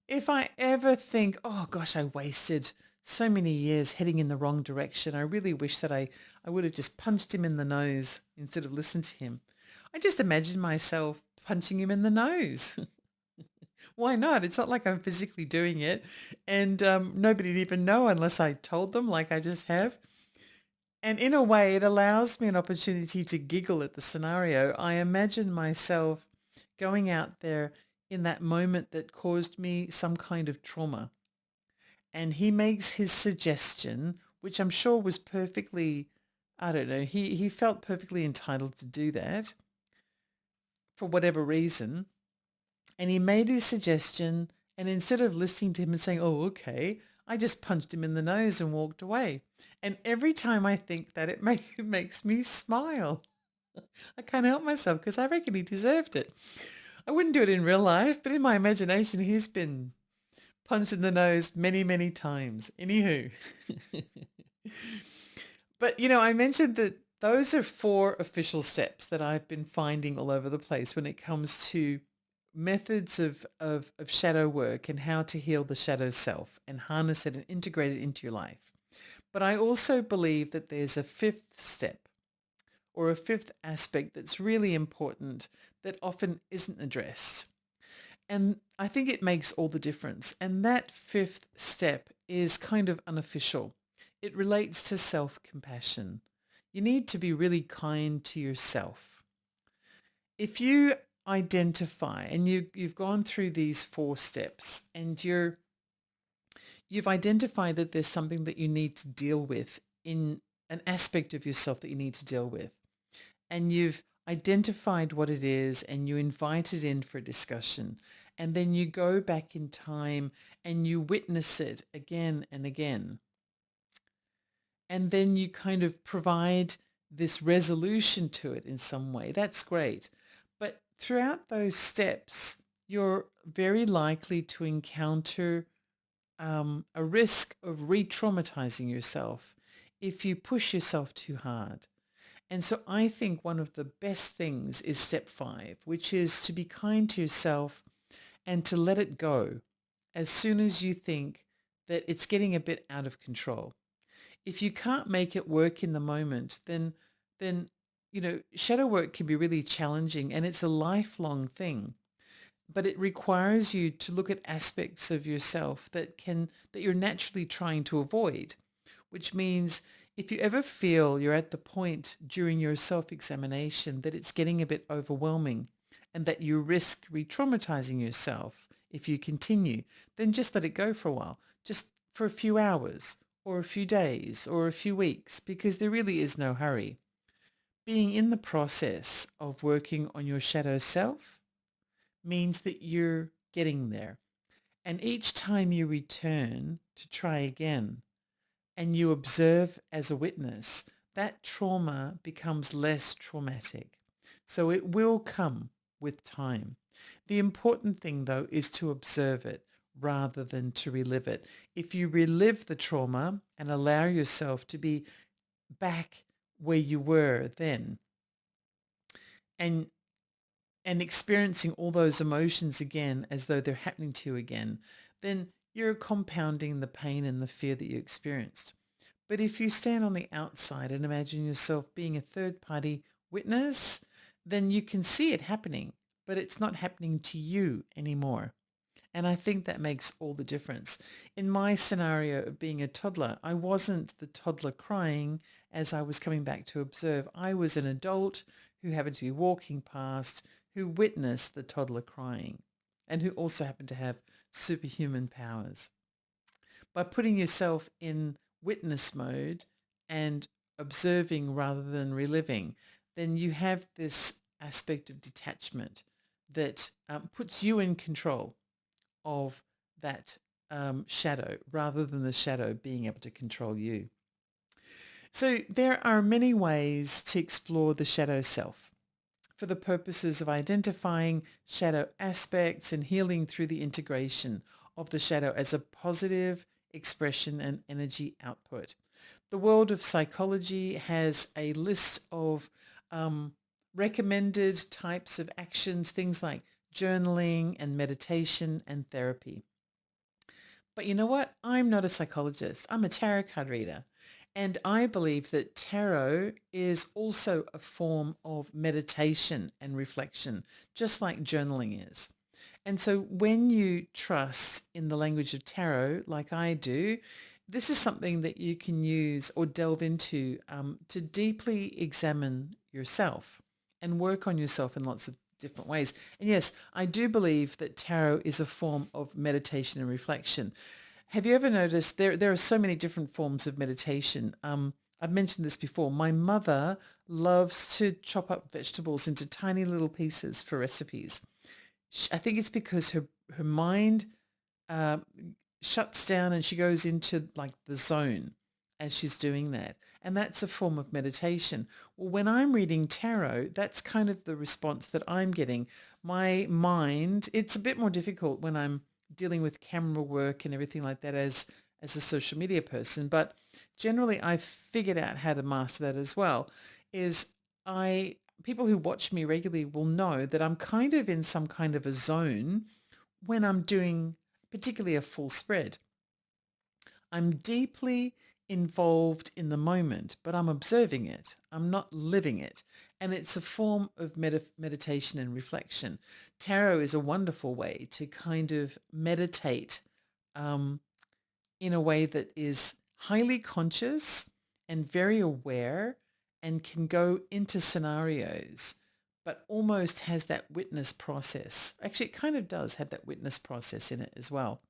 if I ever think, oh gosh, I wasted so many years heading in the wrong direction, I really wish that I would have just punched him in the nose instead of listened to him. I just imagine myself punching him in the nose. Why not? It's not like I'm physically doing it, and nobody'd even know unless I told them like I just have. And in a way, it allows me an opportunity to giggle at the scenario. I imagine myself going out there in that moment that caused me some kind of trauma. And he makes his suggestion, which I'm sure was perfectly, I don't know, he felt perfectly entitled to do that for whatever reason. And he made his suggestion, and instead of listening to him and saying, oh, okay, I just punched him in the nose and walked away. And every time I think that, it makes me smile. I can't help myself because I reckon he deserved it. I wouldn't do it in real life, but in my imagination, he's been punched in the nose many, many times. Anywho. But, I mentioned that those are 4 official steps that I've been finding all over the place when it comes to methods of shadow work and how to heal the shadow self and harness it and integrate it into your life. But I also believe that there's a 5th step or a 5th aspect that's really important that often isn't addressed. And I think it makes all the difference. And that 5th step is kind of unofficial. It relates to self-compassion. You need to be really kind to yourself. If you identify and you've gone through these 4 steps and you've identified that there's something that you need to deal with in an aspect of yourself that you need to deal with, and you've identified what it is and you invite it in for discussion, and then you go back in time and you witness it again and again, and then you kind of provide this resolution to it in some way, that's great. But throughout those steps, you're very likely to encounter a risk of re-traumatizing yourself if you push yourself too hard. And so I think one of the best things is step 5, which is to be kind to yourself and to let it go as soon as you think that it's getting a bit out of control. If you can't make it work in the moment, then shadow work can be really challenging, and it's a lifelong thing. But it requires you to look at aspects of yourself that you're naturally trying to avoid, which means if you ever feel you're at the point during your self-examination that it's getting a bit overwhelming and that you risk re-traumatizing yourself if you continue, then just let it go for a while, just for a few hours or a few days or a few weeks, because there really is no hurry. Being in the process of working on your shadow self means that you're getting there. And each time you return to try again and you observe as a witness, that trauma becomes less traumatic. So it will come with time. The important thing, though, is to observe it rather than to relive it. If you relive the trauma and allow yourself to be back where you were then, and experiencing all those emotions again as though they're happening to you again, then you're compounding the pain and the fear that you experienced. But if you stand on the outside and imagine yourself being a third party witness, then you can see it happening, but it's not happening to you anymore. And I think that makes all the difference. In my scenario of being a toddler, I wasn't the toddler crying as I was coming back to observe. I was an adult who happened to be walking past, who witnessed the toddler crying, and who also happened to have superhuman powers. By putting yourself in witness mode and observing rather than reliving, then you have this aspect of detachment that puts you in control of that shadow rather than the shadow being able to control you. So there are many ways to explore the shadow self for the purposes of identifying shadow aspects and healing through the integration of the shadow as a positive expression and energy output. The world of psychology has a list of um, recommended types of actions, things like journaling and meditation and therapy. But you know what? I'm not a psychologist. I'm a tarot card reader. And I believe that tarot is also a form of meditation and reflection, just like journaling is. And so when you trust in the language of tarot, like I do, this is something that you can use or delve into to deeply examine yourself and work on yourself in lots of different ways. And yes, I do believe that tarot is a form of meditation and reflection. Have you ever noticed there are so many different forms of meditation? I've mentioned this before. My mother loves to chop up vegetables into tiny little pieces for recipes. I think it's because her mind uh, shuts down and she goes into like the zone as she's doing that. And that's a form of meditation. Well, when I'm reading tarot, that's kind of the response that I'm getting. My mind, it's a bit more difficult when I'm dealing with camera work and everything like that as a social media person, but generally I've figured out how to master that as well. Is I People who watch me regularly will know that I'm kind of in some kind of a zone when I'm doing particularly a full spread. I'm deeply involved in the moment, but I'm observing it. I'm not living it. And it's a form of meditation and reflection. Tarot is a wonderful way to kind of meditate um, in a way that is highly conscious and very aware and can go into scenarios, but almost has that witness process. Actually, it kind of does have that witness process in it as well.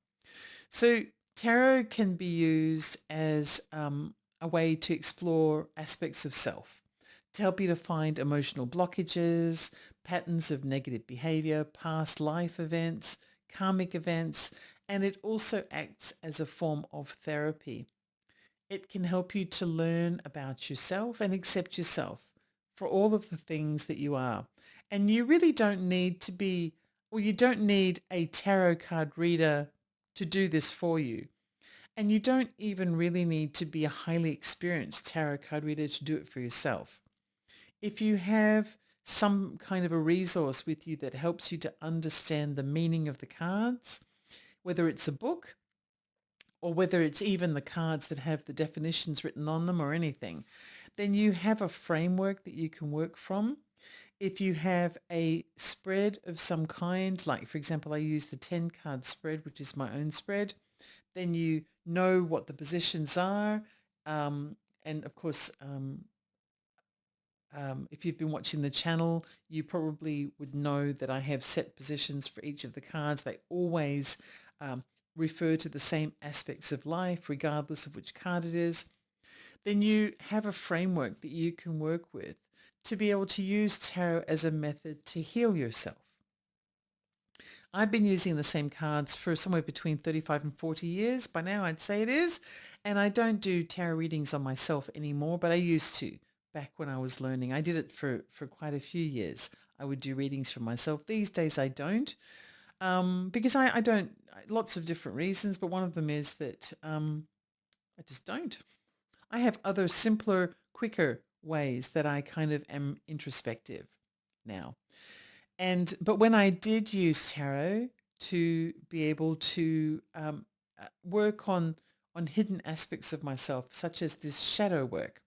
So tarot can be used as a way to explore aspects of self, to help you to find emotional blockages, patterns of negative behavior, past life events, karmic events, and it also acts as a form of therapy. It can help you to learn about yourself and accept yourself for all of the things that you are. And you really don't need to be, or you don't need a tarot card reader to do this for you. And you don't even really need to be a highly experienced tarot card reader to do it for yourself. If you have some kind of a resource with you that helps you to understand the meaning of the cards, whether it's a book or whether it's even the cards that have the definitions written on them or anything, then you have a framework that you can work from. If you have a spread of some kind, like for example, I use the 10 card spread, which is my own spread, then you know what the positions are. And of course, if you've been watching the channel, you probably would know that I have set positions for each of the cards. They always um, refer to the same aspects of life, regardless of which card it is. Then you have a framework that you can work with to be able to use tarot as a method to heal yourself. I've been using the same cards for somewhere between 35 and 40 years. By now, I'd say it is. And I don't do tarot readings on myself anymore, but I used to back when I was learning. I did it for quite a few years. I would do readings for myself. These days, I don't because I don't, lots of different reasons, but one of them is that I just don't. I have other simpler, quicker ways that I kind of am introspective now. But when I did use tarot to be able to work on hidden aspects of myself, such as this shadow work.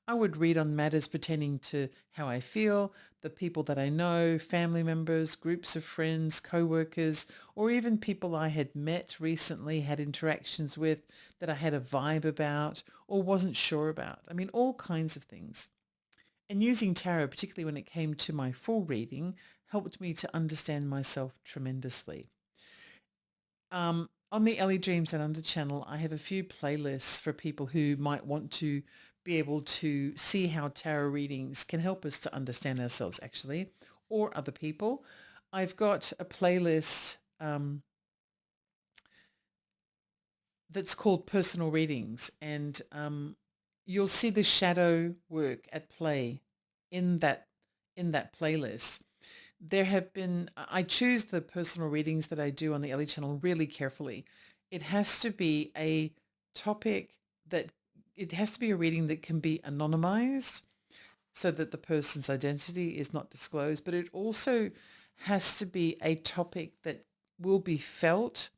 I would read on matters pertaining to how I feel, the people that I know, family members, groups of friends, co-workers, or even people I had met recently, had interactions with, that I had a vibe about or wasn't sure about. I mean, all kinds of things. And using tarot, particularly when it came to my full reading, helped me to understand myself tremendously. On the Ellie Dreams and Under channel, I have a few playlists for people who might want to be able to see how tarot readings can help us to understand ourselves actually, or other people. I've got a playlist that's called Personal Readings, and you'll see the shadow work at play in that playlist. There have been, I choose the personal readings that I do on the Ellie channel really carefully. It has to be a topic that, it has to be a reading that can be anonymized so that the person's identity is not disclosed, but it also has to be a topic that will be felt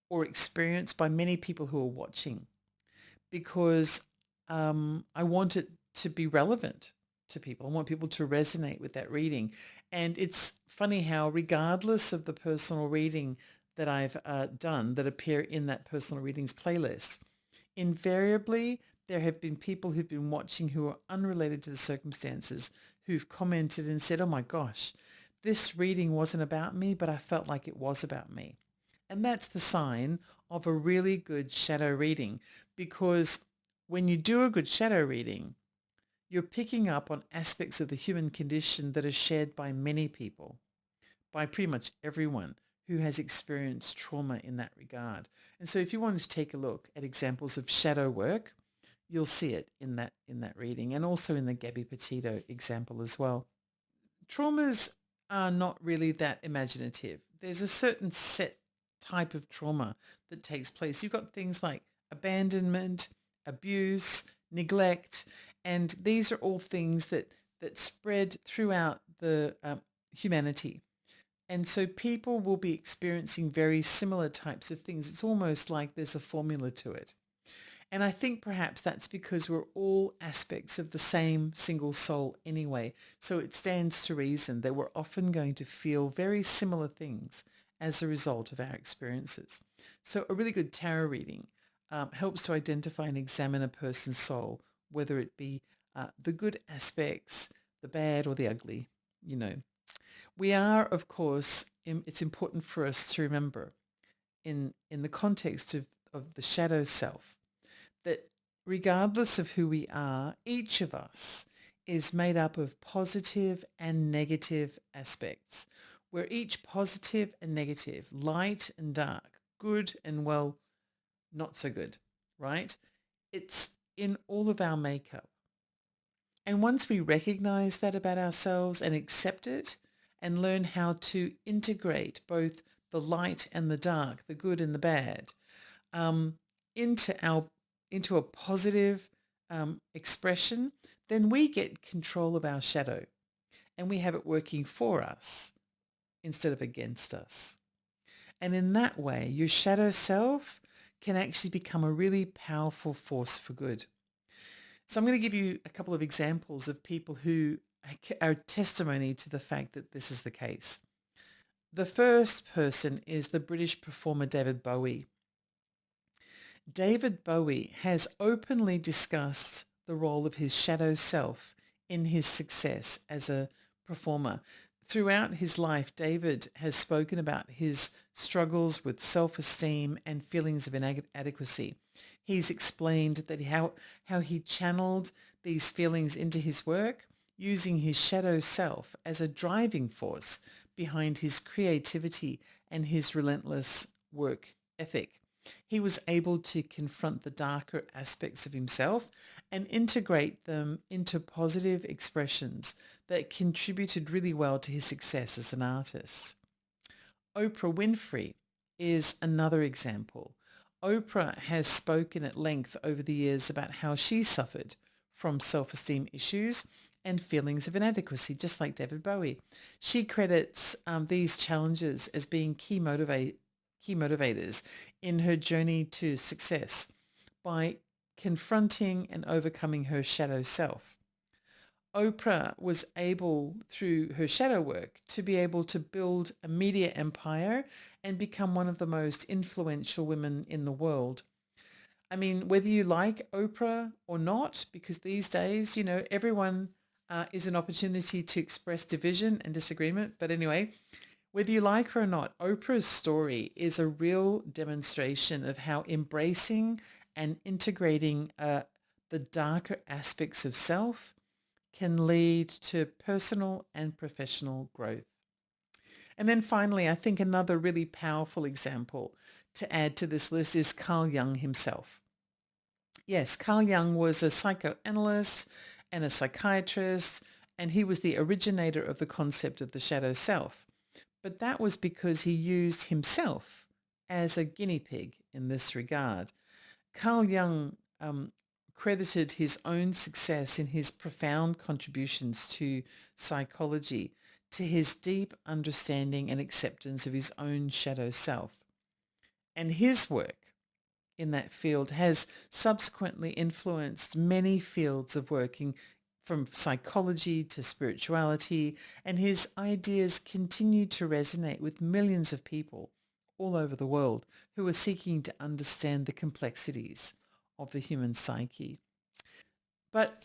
or experienced by many people who are watching, because I want it to be relevant to people. I want people to resonate with that reading. And it's funny how, regardless of the personal reading that I've done that appear in that personal readings playlist, invariably there have been people who've been watching who are unrelated to the circumstances who've commented and said, oh my gosh, this reading wasn't about me, but I felt like it was about me. And that's the sign of a really good shadow reading, because when you do a good shadow reading, you're picking up on aspects of the human condition that are shared by many people, by pretty much everyone who has experienced trauma in that regard. And so if you wanted to take a look at examples of shadow work, you'll see it in that reading, and also in the Gabby Petito example as well. Traumas are not really that imaginative. There's a certain set type of trauma that takes place. You've got things like abandonment, abuse, neglect, and these are all things that spread throughout the humanity. And so people will be experiencing very similar types of things. It's almost like there's a formula to it. And I think perhaps that's because we're all aspects of the same single soul anyway. So it stands to reason that we're often going to feel very similar things as a result of our experiences. So a really good tarot reading helps to identify and examine a person's soul, whether it be the good aspects, the bad, or the ugly. You know, we are, of course, it's important for us to remember in the context of the shadow self, that regardless of who we are, each of us is made up of positive and negative aspects. We're each positive and negative, light and dark, good and, well, not so good, right? It's in all of our makeup. And once we recognize that about ourselves and accept it and learn how to integrate both the light and the dark, the good and the bad, um, into our into a positive expression, then we get control of our shadow and we have it working for us instead of against us. And in that way, your shadow self can actually become a really powerful force for good. So I'm going to give you a couple of examples of people who are testimony to the fact that this is the case. The first person is the British performer David Bowie. David Bowie has openly discussed the role of his shadow self in his success as a performer. Throughout his life, David has spoken about his struggles with self-esteem and feelings of inadequacy. He's explained that how he channeled these feelings into his work, using his shadow self as a driving force behind his creativity and his relentless work ethic. He was able to confront the darker aspects of himself and integrate them into positive expressions that contributed really well to his success as an artist. Oprah Winfrey is another example. Oprah has spoken at length over the years about how she suffered from self-esteem issues and feelings of inadequacy, just like David Bowie. She credits these challenges as being key key motivators in her journey to success by confronting and overcoming her shadow self. Oprah was able, through her shadow work, to be able to build a media empire and become one of the most influential women in the world. I mean, whether you like Oprah or not, because these days, everyone is an opportunity to express division and disagreement. But anyway, whether you like her or not, Oprah's story is a real demonstration of how embracing and integrating the darker aspects of self can lead to personal and professional growth. And then finally, I think another really powerful example to add to this list is Carl Jung himself. Yes, Carl Jung was a psychoanalyst and a psychiatrist, and he was the originator of the concept of the shadow self. But that was because he used himself as a guinea pig in this regard. Carl Jung credited his own success in his profound contributions to psychology, to his deep understanding and acceptance of his own shadow self. And his work in that field has subsequently influenced many fields of working from psychology to spirituality, and his ideas continue to resonate with millions of people all over the world who are seeking to understand the complexities of the human psyche. But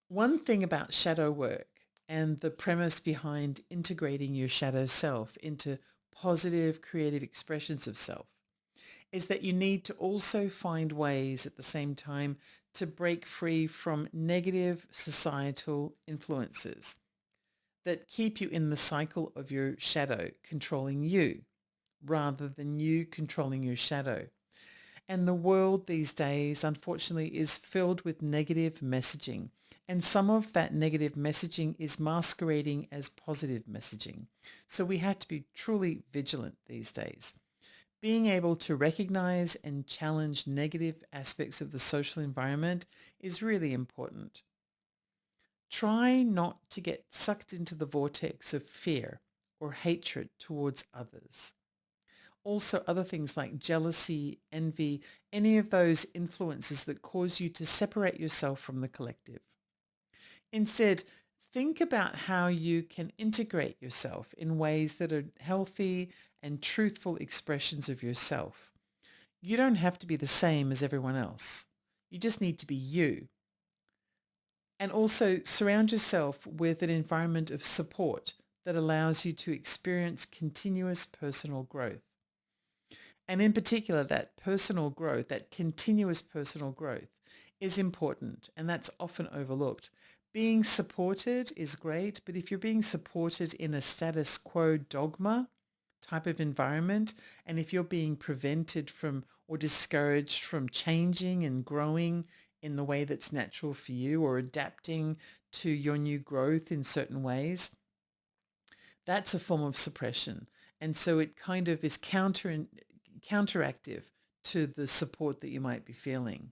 one thing about shadow work and the premise behind integrating your shadow self into positive creative expressions of self is that you need to also find ways at the same time to break free from negative societal influences that keep you in the cycle of your shadow controlling you rather than you controlling your shadow. And the world these days, unfortunately, is filled with negative messaging. And some of that negative messaging is masquerading as positive messaging. So we have to be truly vigilant these days. Being able to recognize and challenge negative aspects of the social environment is really important. Try not to get sucked into the vortex of fear or hatred towards others. Also, other things like jealousy, envy, any of those influences that cause you to separate yourself from the collective. Instead, think about how you can integrate yourself in ways that are healthy and truthful expressions of yourself. You don't have to be the same as everyone else. You just need to be you. And also surround yourself with an environment of support that allows you to experience continuous personal growth. And in particular, that personal growth, that continuous personal growth is important, and that's often overlooked. Being supported is great, but if you're being supported in a status quo dogma type of environment, and if you're being prevented from or discouraged from changing and growing in the way that's natural for you or adapting to your new growth in certain ways, that's a form of suppression. And so it kind of is counteractive to the support that you might be feeling.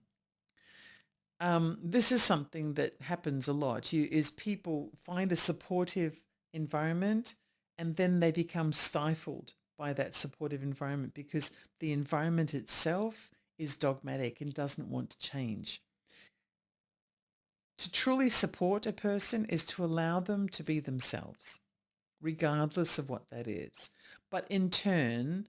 This is something that happens a lot. Is people find a supportive environment and then they become stifled by that supportive environment because the environment itself is dogmatic and doesn't want to change. To truly support a person is to allow them to be themselves, regardless of what that is. But in turn,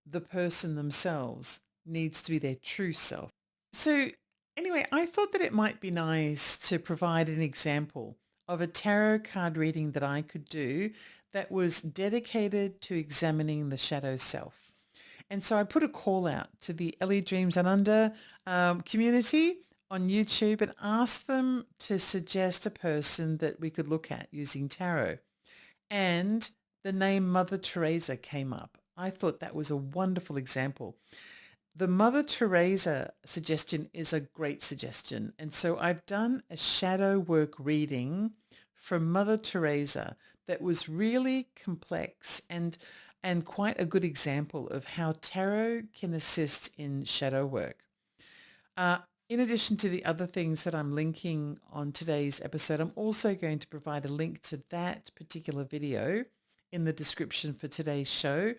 the person themselves needs to be their true self. So anyway, I thought that it might be nice to provide an example of a tarot card reading that I could do that was dedicated to examining the shadow self. And so I put a call out to the Ellie Dreams and Under community on YouTube and asked them to suggest a person that we could look at using tarot. And the name Mother Teresa came up. I thought that was a wonderful example. The Mother Teresa suggestion is a great suggestion. And so I've done a shadow work reading from Mother Teresa that was really complex and quite a good example of how tarot can assist in shadow work. In addition to the other things that I'm linking on today's episode, I'm also going to provide a link to that particular video in the description for today's show.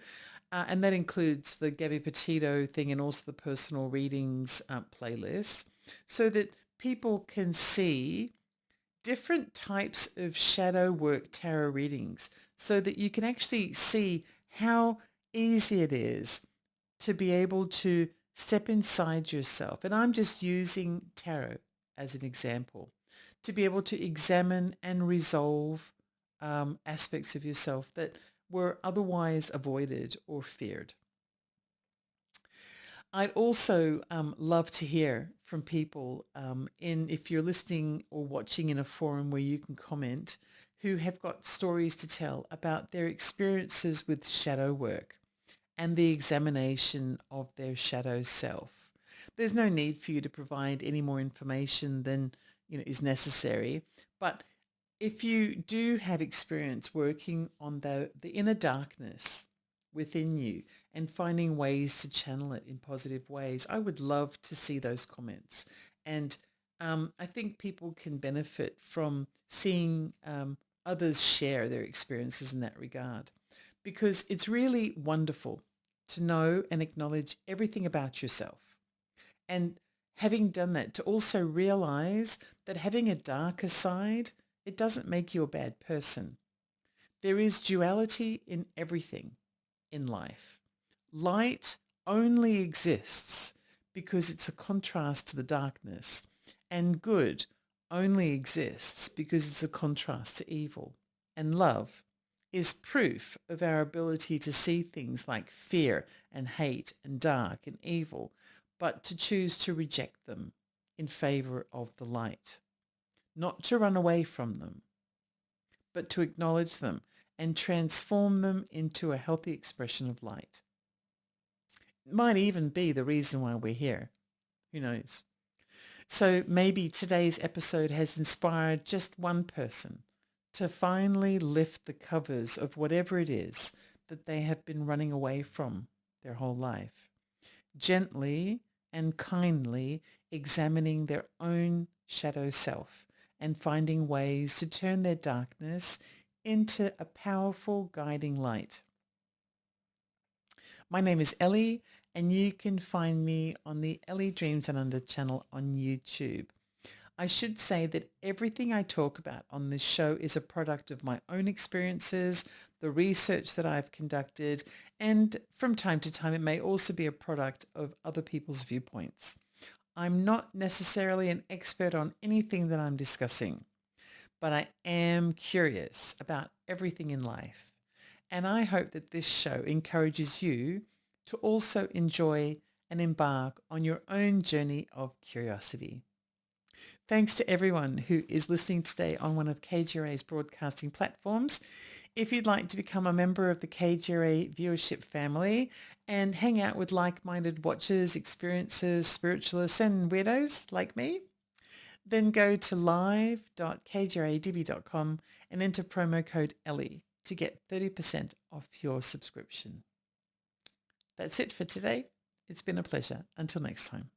And that includes the Gabby Petito thing and also the personal readings playlist, so that people can see different types of shadow work tarot readings, so that you can actually see how easy it is to be able to step inside yourself. And I'm just using tarot as an example, to be able to examine and resolve aspects of yourself that were otherwise avoided or feared. I'd also love to hear from people if you're listening or watching in a forum where you can comment, who have got stories to tell about their experiences with shadow work and the examination of their shadow self. There's no need for you to provide any more information than is necessary, but if you do have experience working on the inner darkness within you and finding ways to channel it in positive ways, I would love to see those comments. And I think people can benefit from seeing others share their experiences in that regard, because it's really wonderful to know and acknowledge everything about yourself. And having done that, to also realize that having a darker side, it doesn't make you a bad person. There is duality in everything in life. Light only exists because it's a contrast to the darkness, and good only exists because it's a contrast to evil. And love is proof of our ability to see things like fear and hate and dark and evil, but to choose to reject them in favor of the light. Not to run away from them, but to acknowledge them and transform them into a healthy expression of light. It might even be the reason why we're here. Who knows? So maybe today's episode has inspired just one person to finally lift the covers of whatever it is that they have been running away from their whole life, gently and kindly examining their own shadow self and finding ways to turn their darkness into a powerful guiding light. My name is Ellie, and you can find me on the Ellie Dreams and Under channel on YouTube. I should say that everything I talk about on this show is a product of my own experiences, the research that I've conducted, and from time to time it may also be a product of other people's viewpoints. I'm not necessarily an expert on anything that I'm discussing, but I am curious about everything in life. And I hope that this show encourages you to also enjoy and embark on your own journey of curiosity. Thanks to everyone who is listening today on one of KGRA's broadcasting platforms. If you'd like to become a member of the KGRA viewership family and hang out with like-minded watchers, experiencers, spiritualists and weirdos like me, then go to live.kgradb.com and enter promo code Ellie to get 30% off your subscription. That's it for today. It's been a pleasure. Until next time.